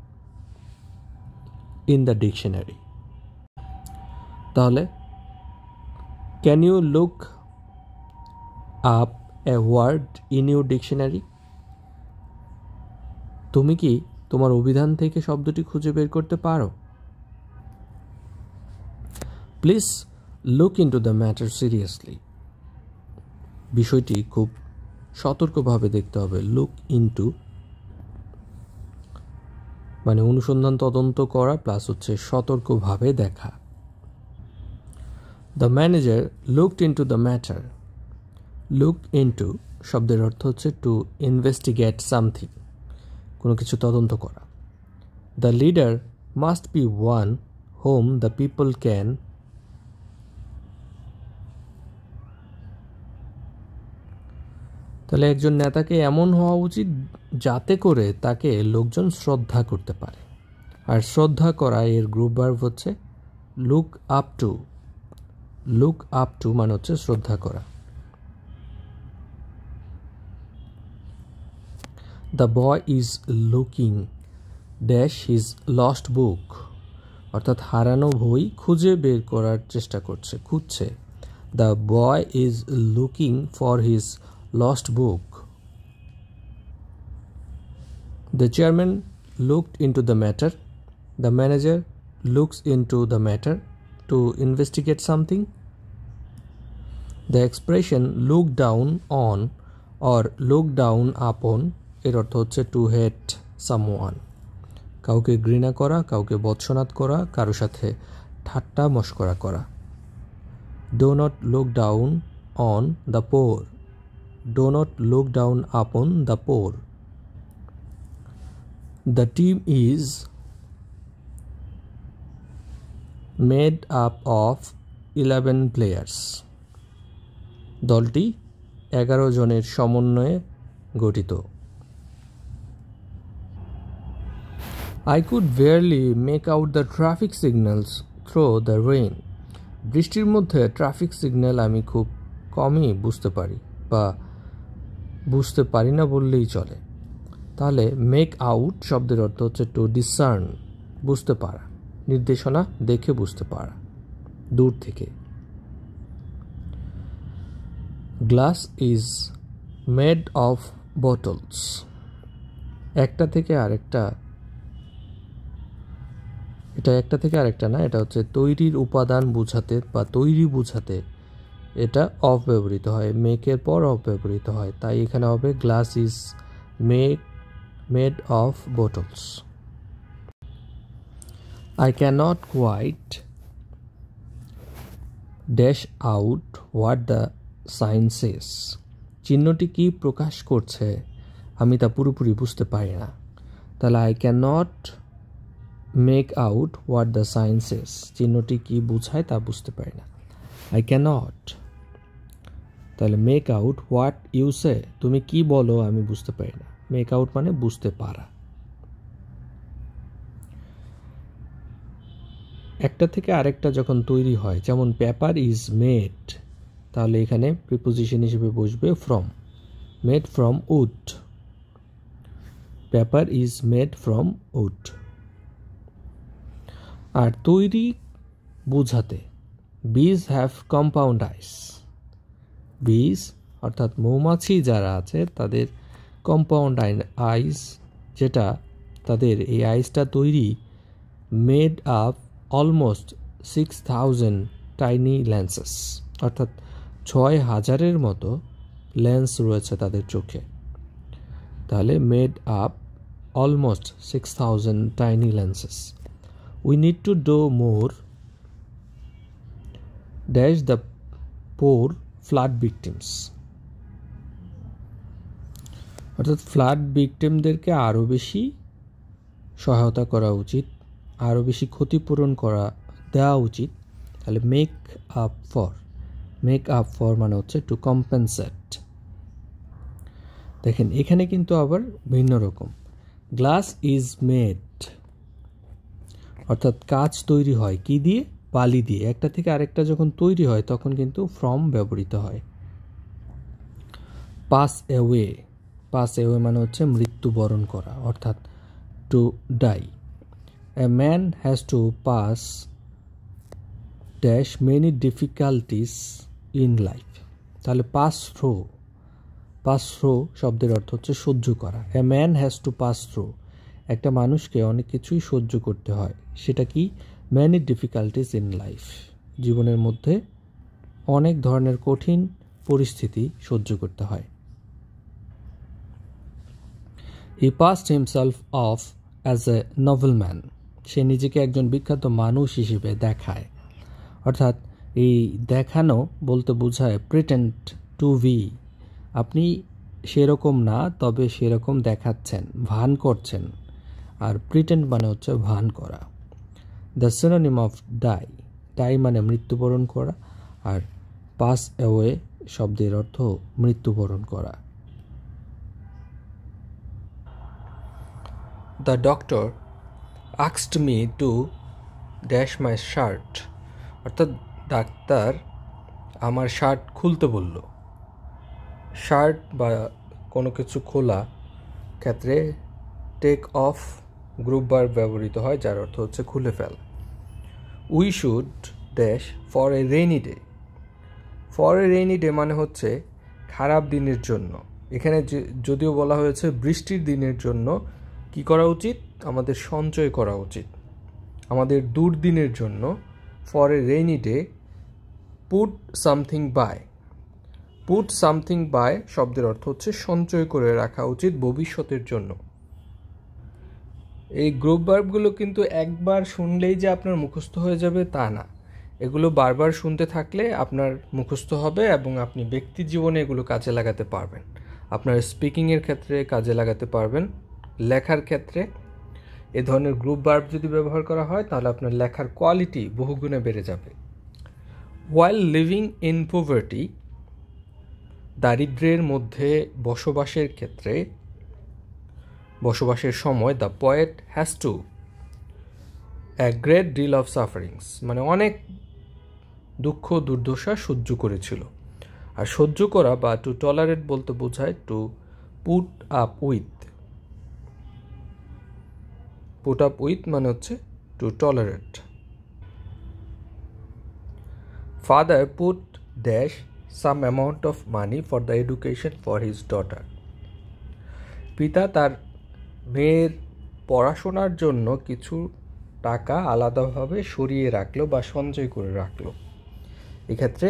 in the dictionary. তাহলে can you look up a word in your dictionary? তুমি কি তোমার অভিধান থেকে শব্দটি খুঁজে বের করতে পারো? Please look into the matter seriously. বিষয়টি খুব সতর্কভাবে দেখতে হবে। লুক ইনটু মানে অনুসন্ধান তদন্ত করা প্লাস হচ্ছে সতর্কভাবে দেখা। The manager looked into the matter. Look into শব্দের অর্থ হচ্ছে টু ইনভেস্টিগেট সামথিং, কোনো কিছু তদন্ত করা। The leader must be one home the people can তাহলে একজন নেতাকে এমন হওয়া উচিত যাতে করে তাকে লোকজন শ্রদ্ধা করতে পারে। আর শ্রদ্ধা করা এর গ্রুপ ভার্ব হচ্ছে look up to. Look up to মানে হচ্ছে শ্রদ্ধা করা। The boy is looking dash his lost book, অর্থাৎ হারানো বই খুঁজে বের করার চেষ্টা করছে, খুঁজছে। The boy is looking for his lost book. The chairman looked into the matter. The manager looks into the matter to investigate something. The expression look down on or look down upon এর অর্থ হচ্ছে to hate someone, কাউকে ঘৃণা করা, কাউকে বৎসনাদ করা, কারো সাথে ঠাট্টা মশকরা করা। Do not look down on the poor. Do not look down upon the poor. The team is made up of 11 players. দলটি 11 জনের সমন্বয়ে গঠিত। I could barely make out the traffic signals through the rain. বৃষ্টির মধ্যে traffic signal আমি খুব কমই বুঝতে পারি বা বুঝতে পারি না বললেই চলে। তাহলে মেক আউট শব্দের অর্থ হচ্ছে টু ডিসার্ন, বুঝতে পারা, নির্দেশনা দেখে বুঝতে পারা দূর থেকে। Glass is made of bottles. একটা থেকে আরেকটা, এটা একটা থেকে আরেকটা না, এটা হচ্ছে তৈরির উপাদান বোঝাতে বা তৈরি বোঝাতে এটা অফ ব্যবহৃত হয়, মেকের পর অফ ব্যবহৃত হয়, তাই এখানে হবে glass is made of bottles. I cannot quite dash out what the sign says. চিহ্নটি কি প্রকাশ করছে আমি তা পুরোপুরি বুঝতে পারি না। তাহলে I cannot make out what the sign says, চিহ্নটি কি বোঝায় তা বুঝতে পারি না। আই ক্যানট, তাহলে make out what you say, তুমি কি বলো আমি বুঝতে পারি না। মেক আউট মানে বুঝতে পারা। একটা থেকে আরেকটা যখন তৈরি হয়, যেমন পেপার ইজ মেড, তাহলে এখানে প্রিপোজিশন হিসেবে বসবে from. Made from wood, paper is made from wood. আর তৈরি বোঝাতে বিজ হ্যাভ কম্পাউন্ড আইস। বিজ অর্থাৎ মৌমাছি যারা আছে তাদের কম্পাউন্ড আইস, যেটা তাদের এই আইসটা তৈরি made up almost 6000 tiny lenses, অর্থাৎ 6000-এর মতো লেন্স রয়েছে তাদের চোখে। তাহলে made up almost 6000 tiny lenses. We need to do more dash the poor flood victims, অর্থাৎ ফ্লাড ভিকটিমদেরকে আরও বেশি সহায়তা করা উচিত, আরও বেশি ক্ষতিপূরণ দেওয়া উচিত। তাহলে make up for, make up for মানে হচ্ছে টু কম্পেনসেট। দেখেন এখানে কিন্তু আবার ভিন্ন রকম। গ্লাস ইজ মেড অর্থাৎ কাজ তৈরি হয় কি দিয়ে? বালি দিয়ে। একটা থেকে আরেকটা যখন তৈরি হয় তখন কিন্তু ফ্রম ব্যবহৃত হয়। পাস অ্যাওয়ে, পাস অ্যাওয়ে মানে হচ্ছে মৃত্যুবরণ করা, অর্থাৎ to die. A man has to pass dash many difficulties in life. তাহলে পাস থ্রু শব্দের অর্থ হচ্ছে সহ্য করা। A man has to pass through, একটা মানুষকে অনেক কিছুই সহ্য করতে হয়। সেটা কি? মেনি ডিফিকাল্টিস ইন লাইফ, জীবনের মধ্যে অনেক ধরনের কঠিন পরিস্থিতি সহ্য করতে হয়। He passed himself off as a nobleman, সে নিজেকে একজন বিখ্যাত মানুষ হিসেবে দেখায়। অর্থাৎ এই দেখানো বলতে বোঝায় প্রিটেন্ড টু বি, আপনি সেরকম না তবে সেরকম দেখাচ্ছেন, ভান করছেন। আর প্রিটেন্ড মানে হচ্ছে ভান করা। The synonym of die, die মানে মৃত্যুবরণ করা, আর পাস অ্যাওয়ে শব্দের অর্থ মৃত্যুবরণ করা। The doctor asked me to dash my shirt, অর্থাৎ ডাক্তার আমার শার্ট খুলতে বলল। শার্ট বা কোনো কিছু খোলা ক্ষেত্রে টেক অফ গ্রুপ ভার্ব ব্যবহৃত হয়, যার অর্থ হচ্ছে খুলে ফেলা। We should dash for a rainy day, for a rainy day মানে হচ্ছে খারাপ দিনের জন্য। এখানে যদিও বলা হয়েছে বৃষ্টির দিনের জন্য কি করা উচিত? আমাদের সঞ্চয় করা উচিত। আমাদের দুর্দিনের জন্য for a rainy day put something by, put something by শব্দের অর্থ হচ্ছে সঞ্চয় করে রাখা উচিত ভবিষ্যতের জন্য। এই গ্রুপ ভার্বগুলো কিন্তু একবার শুনলেই যে আপনার মুখস্থ হয়ে যাবে তা না, এগুলো বারবার শুনতে থাকলে আপনার মুখস্থ হবে এবং আপনি ব্যক্তি জীবনে এগুলো কাজে লাগাতে পারবেন। আপনার স্পিকিংয়ের ক্ষেত্রে কাজে লাগাতে পারবেন, লেখার ক্ষেত্রে এ ধরনের গ্রুপ ভার্ব যদি ব্যবহার করা হয় তাহলে আপনার লেখার কোয়ালিটি বহুগুণে বেড়ে যাবে। হোয়াইল লিভিং ইন পভার্টি, দারিদ্র্যের মধ্যে বসবাসের ক্ষেত্রে, বসবাসের সময়, the poet has to a great deal of sufferings, মানে অনেক দুঃখ দুর্দশা সহ্য করেছিল। আর সহ্য করা বা টু টলারেট বলতে বোঝায় to put up with, put up with মানে হচ্ছে to tolerate. Father put dash some amount of money for the education for his daughter, পিতা তার মেয়ের পড়াশোনার জন্য কিছু টাকা আলাদাভাবে সরিয়ে রাখলো বা সঞ্চয় করে রাখলো। এক্ষেত্রে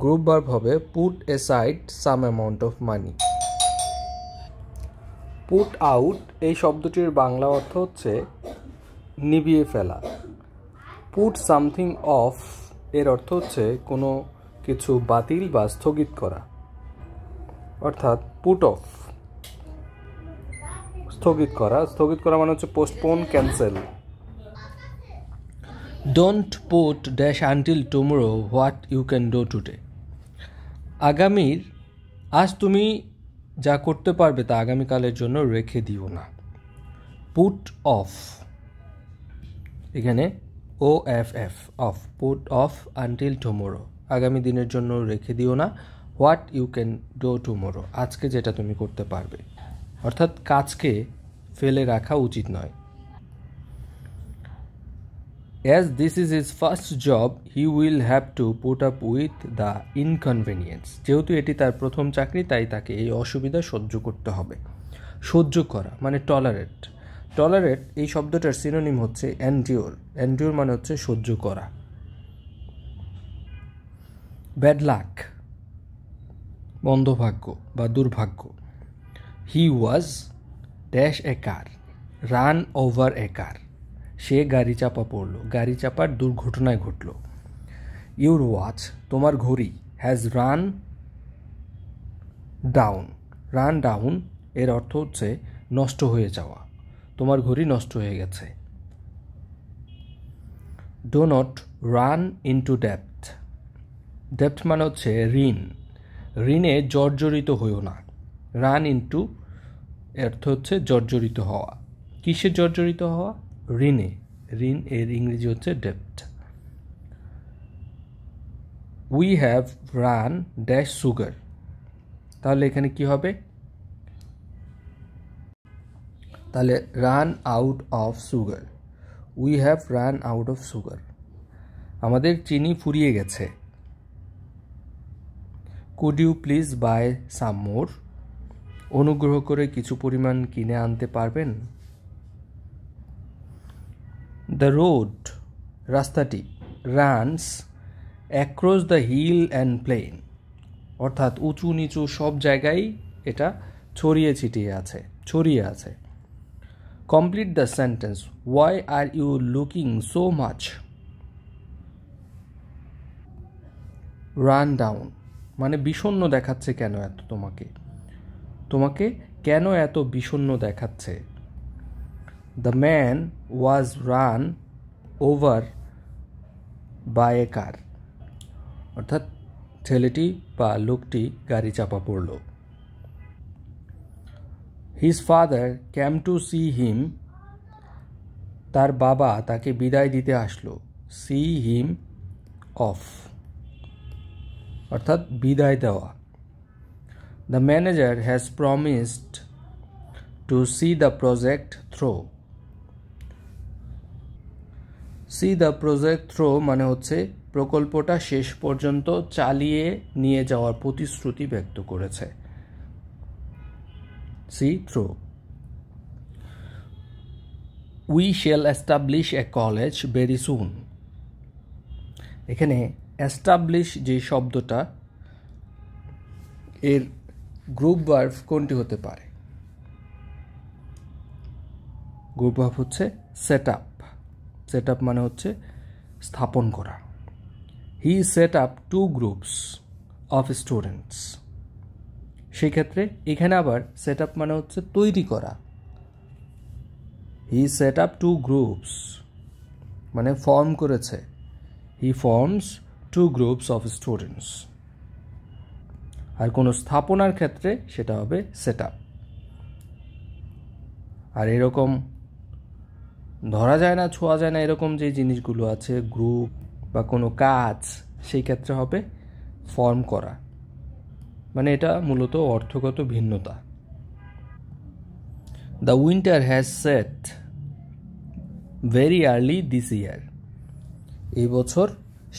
গ্রুপ ভার্ব হবে put a side some amount of money. Put out এই শব্দটির বাংলা অর্থ হচ্ছে নিভিয়ে ফেলা। পুট সামথিং অফ এর অর্থ হচ্ছে কোনো কিছু বাতিল বা স্থগিত করা, অর্থাৎ পুট অফ স্থগিত করা। স্থগিত করা মানে হচ্ছে postpone, cancel. Don't put dash until tomorrow what you can do today, আগামীর আজ তুমি যা করতে পারবে তা আগামীকালের জন্য রেখে দিও না। পুট অফ, এখানে O F F off, put off until tomorrow, আগামী দিনের জন্য রেখে দিও না। What you can do tomorrow, আজকে যেটা তুমি করতে পারবে, অর্থাৎ কাজকে ফেলে রাখা উচিত নয়। As this is his first job, he will have to put up with the inconvenience. যেহেতু এটি তার প্রথম চাকরি তাই তাকে এই অসুবিধা সহ্য করতে হবে। সহ্য করা মানে টলারেট। টলারেট এই শব্দটার সিনোনিম হচ্ছে এন্ডিওর। এন্ডিওর মানে হচ্ছে সহ্য করা। ব্যাড লাক মন্দভাগ্য বা দুর্ভাগ্য। He was dash a car, run over a car, সে গাড়ি চাপা পড়ল, গাড়ি চাপার দুর্ঘটনায় ঘটল। ইউর ওয়াচ তোমার ঘড়ি, has run down, run down এর অর্থ হচ্ছে নষ্ট হয়ে যাওয়া, তোমার ঘড়ি নষ্ট হয়ে গেছে। Do not run into depth, depth মানে হচ্ছে ঋণ, ঋণে জর্জরিত হইও না। রান ইনটু অর্থ হচ্ছে জর্জরিত হওয়া, কিসে জর্জরিত হওয়া? ঋণে। ঋণ এর ইংরেজি হচ্ছে ডেপ্ট। We have run dash sugar, তাহলে এখানে কি হবে? তাহলে run out of sugar, we have run out of sugar, আমাদের চিনি ফুরিয়ে গেছে। Could you please buy some more, অনুগ্রহ করে কিছু পরিমাণ কিনে আনতে পারবেন? দ্য রোড, রাস্তাটি, runs across the hill and plain, অর্থাৎ উঁচু নিচু সব জায়গায় এটা ছড়িয়ে আছে। Complete the sentence, why are you looking so much? Run down মানে বিষণ্ণ দেখাচ্ছে কেন এত তোমাকে কেন এত বিষণ্ণ দেখাচ্ছে? The man was run over by a car, অর্থাৎ ছেলেটি বা লোকটি গাড়ি চাপা পড়ল। His father came to see him, তার বাবা তাকে বিদায় দিতে আসলো। সি হিম অফ, অর্থাৎ বিদায় দেওয়া। The manager has promised to see the project through, see the project through মানে হচ্ছে প্রকল্পটা শেষ পর্যন্ত চালিয়ে নিয়ে যাওয়ার প্রতিশ্রুতি ব্যক্ত করেছে। See through. We shall establish a college very soon, এখানে এস্টাবলিশ যে শব্দটা এর গ্রুপ ভার্ব কোনটি হতে পারে? গ্রুপ ভার্ব হচ্ছে সেট আপ। সেট আপ মানে হচ্ছে স্থাপন করা। He set up 2 groups of students, সেই ক্ষেত্রে এখানে আবার সেট আপ মানে হচ্ছে তৈরি করা। হি সেট আপ 2 গ্রুপস মানে ফর্ম করেছে। হি ফর্মস 2 গ্রুপস অফ স্টুডেন্টস। আর কোনো স্থাপনার ক্ষেত্রে সেটা হবে সেট আপ। আর এরকম ধরা যায় না, ছোঁয়া যায় না এরকম যে জিনিসগুলো আছে, গ্রুপ বা কোনো কাজ, সেই ক্ষেত্রে হবে ফর্ম করা। মানে এটা মূলত অর্থগত ভিন্নতা। The winter has set very early this ইয়ার, এই বছর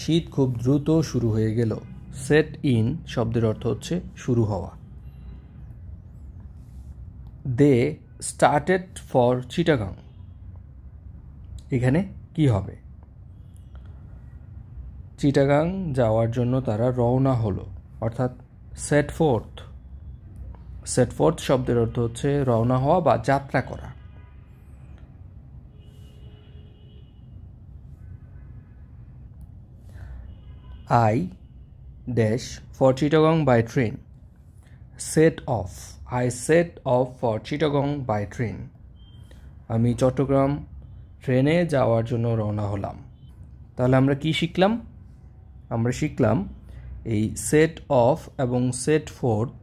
শীত খুব দ্রুত শুরু হয়ে গেল। সেট ইন শব্দের অর্থ হচ্ছে শুরু হওয়া। দে স্টার্টেড ফর চিটাগাং, এখানে কি হবে? চিটাগাং যাওয়ার জন্য তারা রওনা হলো, অর্থাৎ সেট ফোর্থ। সেট ফোর্থ শব্দের অর্থ হচ্ছে রওনা হওয়া বা যাত্রা করা। I dash for Chittagong by train, set off, I set off for Chittagong by train, আমি চট্টগ্রাম ট্রেনে যাওয়ার জন্য রওনা হলাম। তাহলে আমরা কি শিখলাম? আমরা শিখলাম এই সেট অফ এবং সেট ফোর্থ,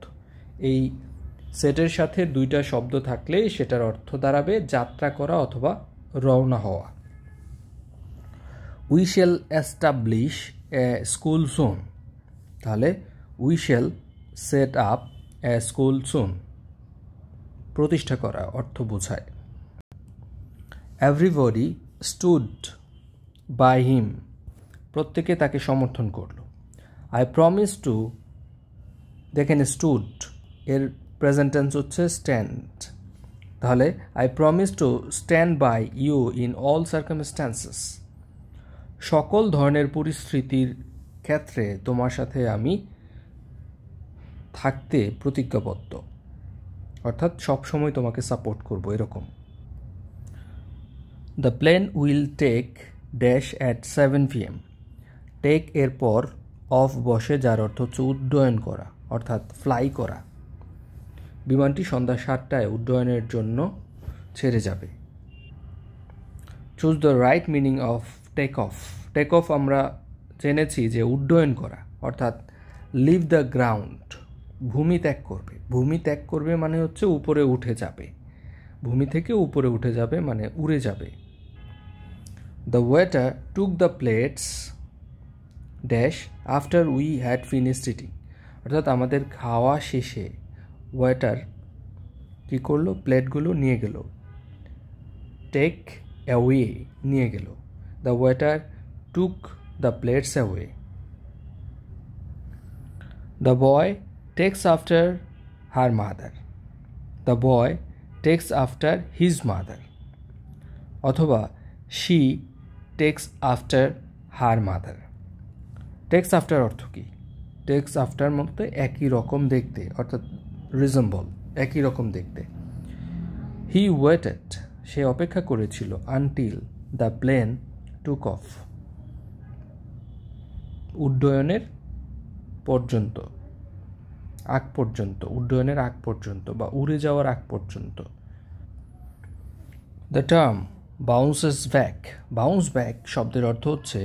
এই সেটের সাথে 2টা শব্দ থাকলে সেটার অর্থ দাঁড়াবে যাত্রা করা অথবা রওনা হওয়া। We shall establish a school soon, তাহলে we shall set up a school soon, প্রতিষ্ঠা করা অর্থ বোঝায়। এভরিবডি স্টুড বাই হিম, প্রত্যেকে তাকে সমর্থন করল। আই প্রমিস টু, দেখেন স্টুড এর প্রেজেন্ট টেন্স হচ্ছে স্ট্যান্ড, তাহলে I promise to stand by you in all circumstances, সকল ধরনের পরিস্থিতির ক্ষেত্রে তোমার সাথে আমি থাকতে প্রতিজ্ঞাবদ্ধ, অর্থাৎ সবসময় তোমাকে সাপোর্ট করব এরকম। The plane will take dash at 7 PM, take এরপর অফ বসে, যার অর্থ হচ্ছে উড্ডয়ন করা অর্থাৎ ফ্লাই করা। বিমানটি সন্ধ্যা 7টায় উড্ডয়নের জন্য ছেড়ে যাবে। Choose the right meaning of take off. Take off আমরা জেনেছি যে উড্ডয়ন করা, অর্থাৎ লিভ দ্য গ্রাউন্ড, ভূমি ত্যাগ করবে। ভূমি ত্যাগ করবে মানে হচ্ছে উপরে উঠে যাবে, ভূমি থেকে উপরে উঠে যাবে মানে উড়ে যাবে। The waiter took the plates dash after we had finished eating. অর্থাৎ আমাদের খাওয়া শেষে ওয়েটার কী করলো, প্লেটগুলো নিয়ে গেল। টেক অ্যাওয়ে, নিয়ে গেল। The waiter took the plates away. The boy takes after her mother. The boy takes after his mother. অথবা she takes after her mother. Takes after অর্থ কী? টেক্স আফটার মধ্যে একই রকম দেখতে, অর্থাৎ রিজেম্বল, একই রকম দেখতে। হি ওয়েটেড, সে অপেক্ষা করেছিল, until the plane took off, উড্ডয়নের পর্যন্ত, আগ পর্যন্ত, উড্ডয়নের আগ পর্যন্ত বা উড়ে যাওয়ার আগ পর্যন্ত। The term bounces back, bounce back শব্দের অর্থ হচ্ছে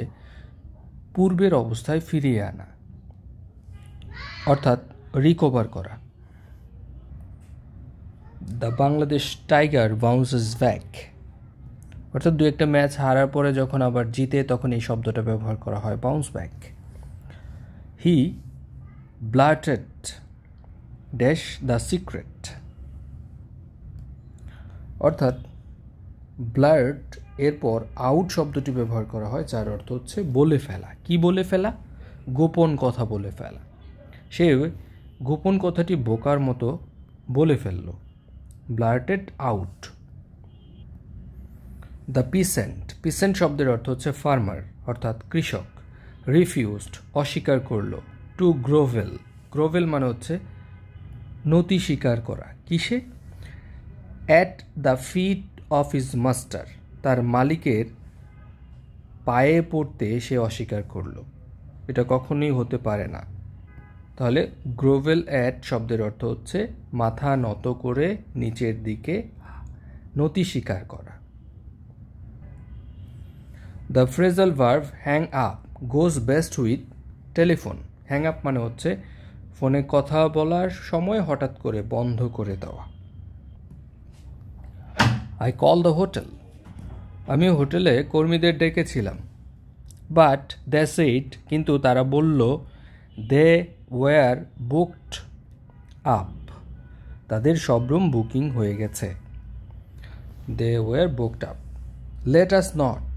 পূর্বের অবস্থায় ফিরিয়ে আনা, অর্থাৎ রিকভার করা। দ্য বাংলাদেশ টাইগার বাউন্সেস ব্যাক, অর্থাৎ দু একটা ম্যাচ হারার পরে যখন আবার জিতে তখন এই শব্দটা ব্যবহার করা হয়, bounce back. He blurted dash the secret, অর্থাৎ ব্লার্ট এরপর আউট শব্দটি ব্যবহার করা হয়, যার অর্থ হচ্ছে বলে ফেলা। কি বলে ফেলা? গোপন কথা বলে ফেলা। সে গোপন কথাটি বোকার মতো বলে ফেলল, ব্লার্টেড আউট। দ্য পিসেন্ট, পিসেন্ট শব্দের অর্থ হচ্ছে ফার্মার, অর্থাৎ কৃষক। রিফিউজড, অস্বীকার করল। টু গ্রোভেল, গ্রোভেল মানে হচ্ছে নতি স্বীকার করা। কিসে? At the feet of his master, তার মালিকের পায়ে পড়তে সে অস্বীকার করল। এটা কখনোই হতে পারে না। তাহলে গ্রোভেল অ্যাট শব্দের অর্থ হচ্ছে মাথা নত করে নিচের দিকে নতি স্বীকার করা। The phrasal verb hang up goes best with telephone. Hang up মানে হচ্ছে ফোনে কথা বলার সময় হঠাৎ করে বন্ধ করে দেওয়া। আই কল দ্য হোটেল, আমি হোটেলে কর্মীদের ডেকেছিলাম। বাট দে সেড, কিন্তু তারা বলল, দে ওয়ার বুকড আপ, তাদের সব রুম বুকিং হয়ে গেছে। They were booked up. Let us not,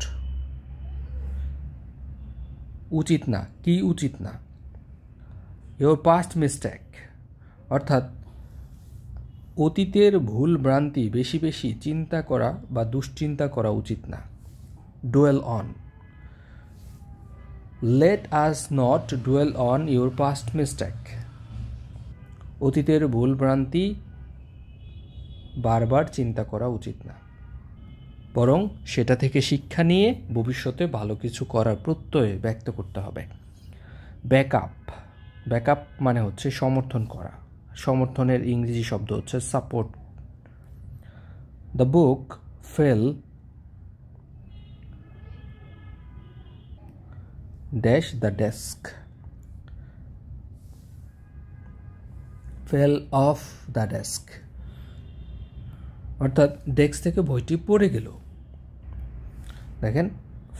উচিত না। কি উচিত না? ইয়োর পাস্ট মিস্টেক, অর্থাৎ অতীতের ভুল ভ্রান্তি বেশি বেশি চিন্তা করা বা দুশ্চিন্তা করা উচিত না। Dual on. Late us not dual on your past mistake, অতীতের ভুল ভ্রান্তি বারবার চিন্তা করা উচিত না, বরং সেটা থেকে শিক্ষা নিয়ে ভবিষ্যতে ভালো কিছু করার প্রত্যয় ব্যক্ত করতে হবে। ব্যাকআপ, ব্যাকআপ মানে হচ্ছে সমর্থন করা। সমর্থনের ইংরেজি শব্দ হচ্ছে support. The book fail dash the desk, fail of the desk, অর্থাৎ ডেস্ক থেকে বইটি পড়ে গেল। দেখেন,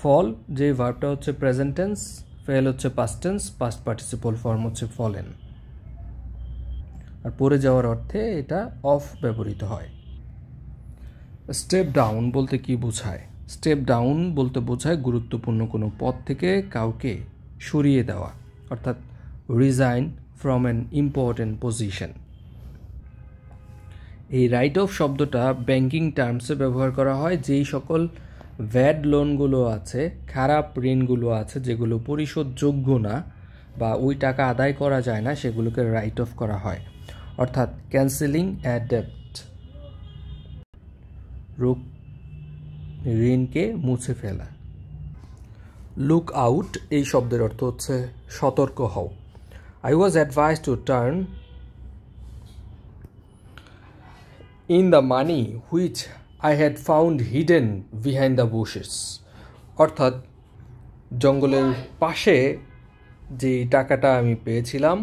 ফল যে ভার্বটা হচ্ছে প্রেজেন্ট টেন্স, ফেল হচ্ছে past tense, past participle form হচ্ছে ফলেন। আর পড়ে যাওয়ার অর্থে এটা অফ ব্যবহৃত হয়। স্টেপ ডাউন বলতে কি বোঝায়? স্টেপ ডাউন বলতে বোঝায় গুরুত্বপূর্ণ কোনো পদ থেকে কাউকে সরিয়ে দেওয়া, অর্থাৎ resign from an important position. এই রাইট অফ শব্দটা ব্যাংকিং টার্মসে ব্যবহার করা হয়। যেই সকল ভ্যাড লোনগুলো আছে, খারাপ ঋণগুলো আছে, যেগুলো পরিশোধযোগ্য না বা ওই টাকা আদায় করা যায় না, সেগুলোকে রাইট অফ করা হয়, অর্থাৎ ক্যান্সেলিং অ্যা ডেপ্ট, ঋণকে মুছে ফেলা। লুক আউট এই শব্দের অর্থ হচ্ছে সতর্ক হও। I was advised to turn in the money which I had found hidden behind the bushes, অর্থাৎ জঙ্গলের পাশে যে টাকাটা আমি পেয়েছিলাম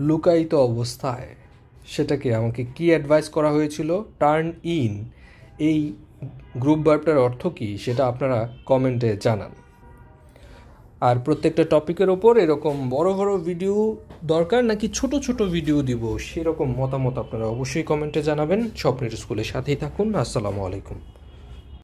লুকায়িত অবস্থায়, সেটাকে আমাকে কি অ্যাডভাইস করা হয়েছিল? টার্ন ইন, এই গ্রুপ ভার্বটার অর্থ কী সেটা আপনারা কমেন্টে জানান। আর প্রত্যেকটা টপিকের ওপর এরকম বড় বড় ভিডিও দরকার নাকি ছোট ছোট ভিডিও দিব সেরকম মতামত আপনারা অবশ্যই কমেন্টে জানাবেন। স্বপ্নের স্কুলের সাথেই থাকুন। আসসালামু আলাইকুম।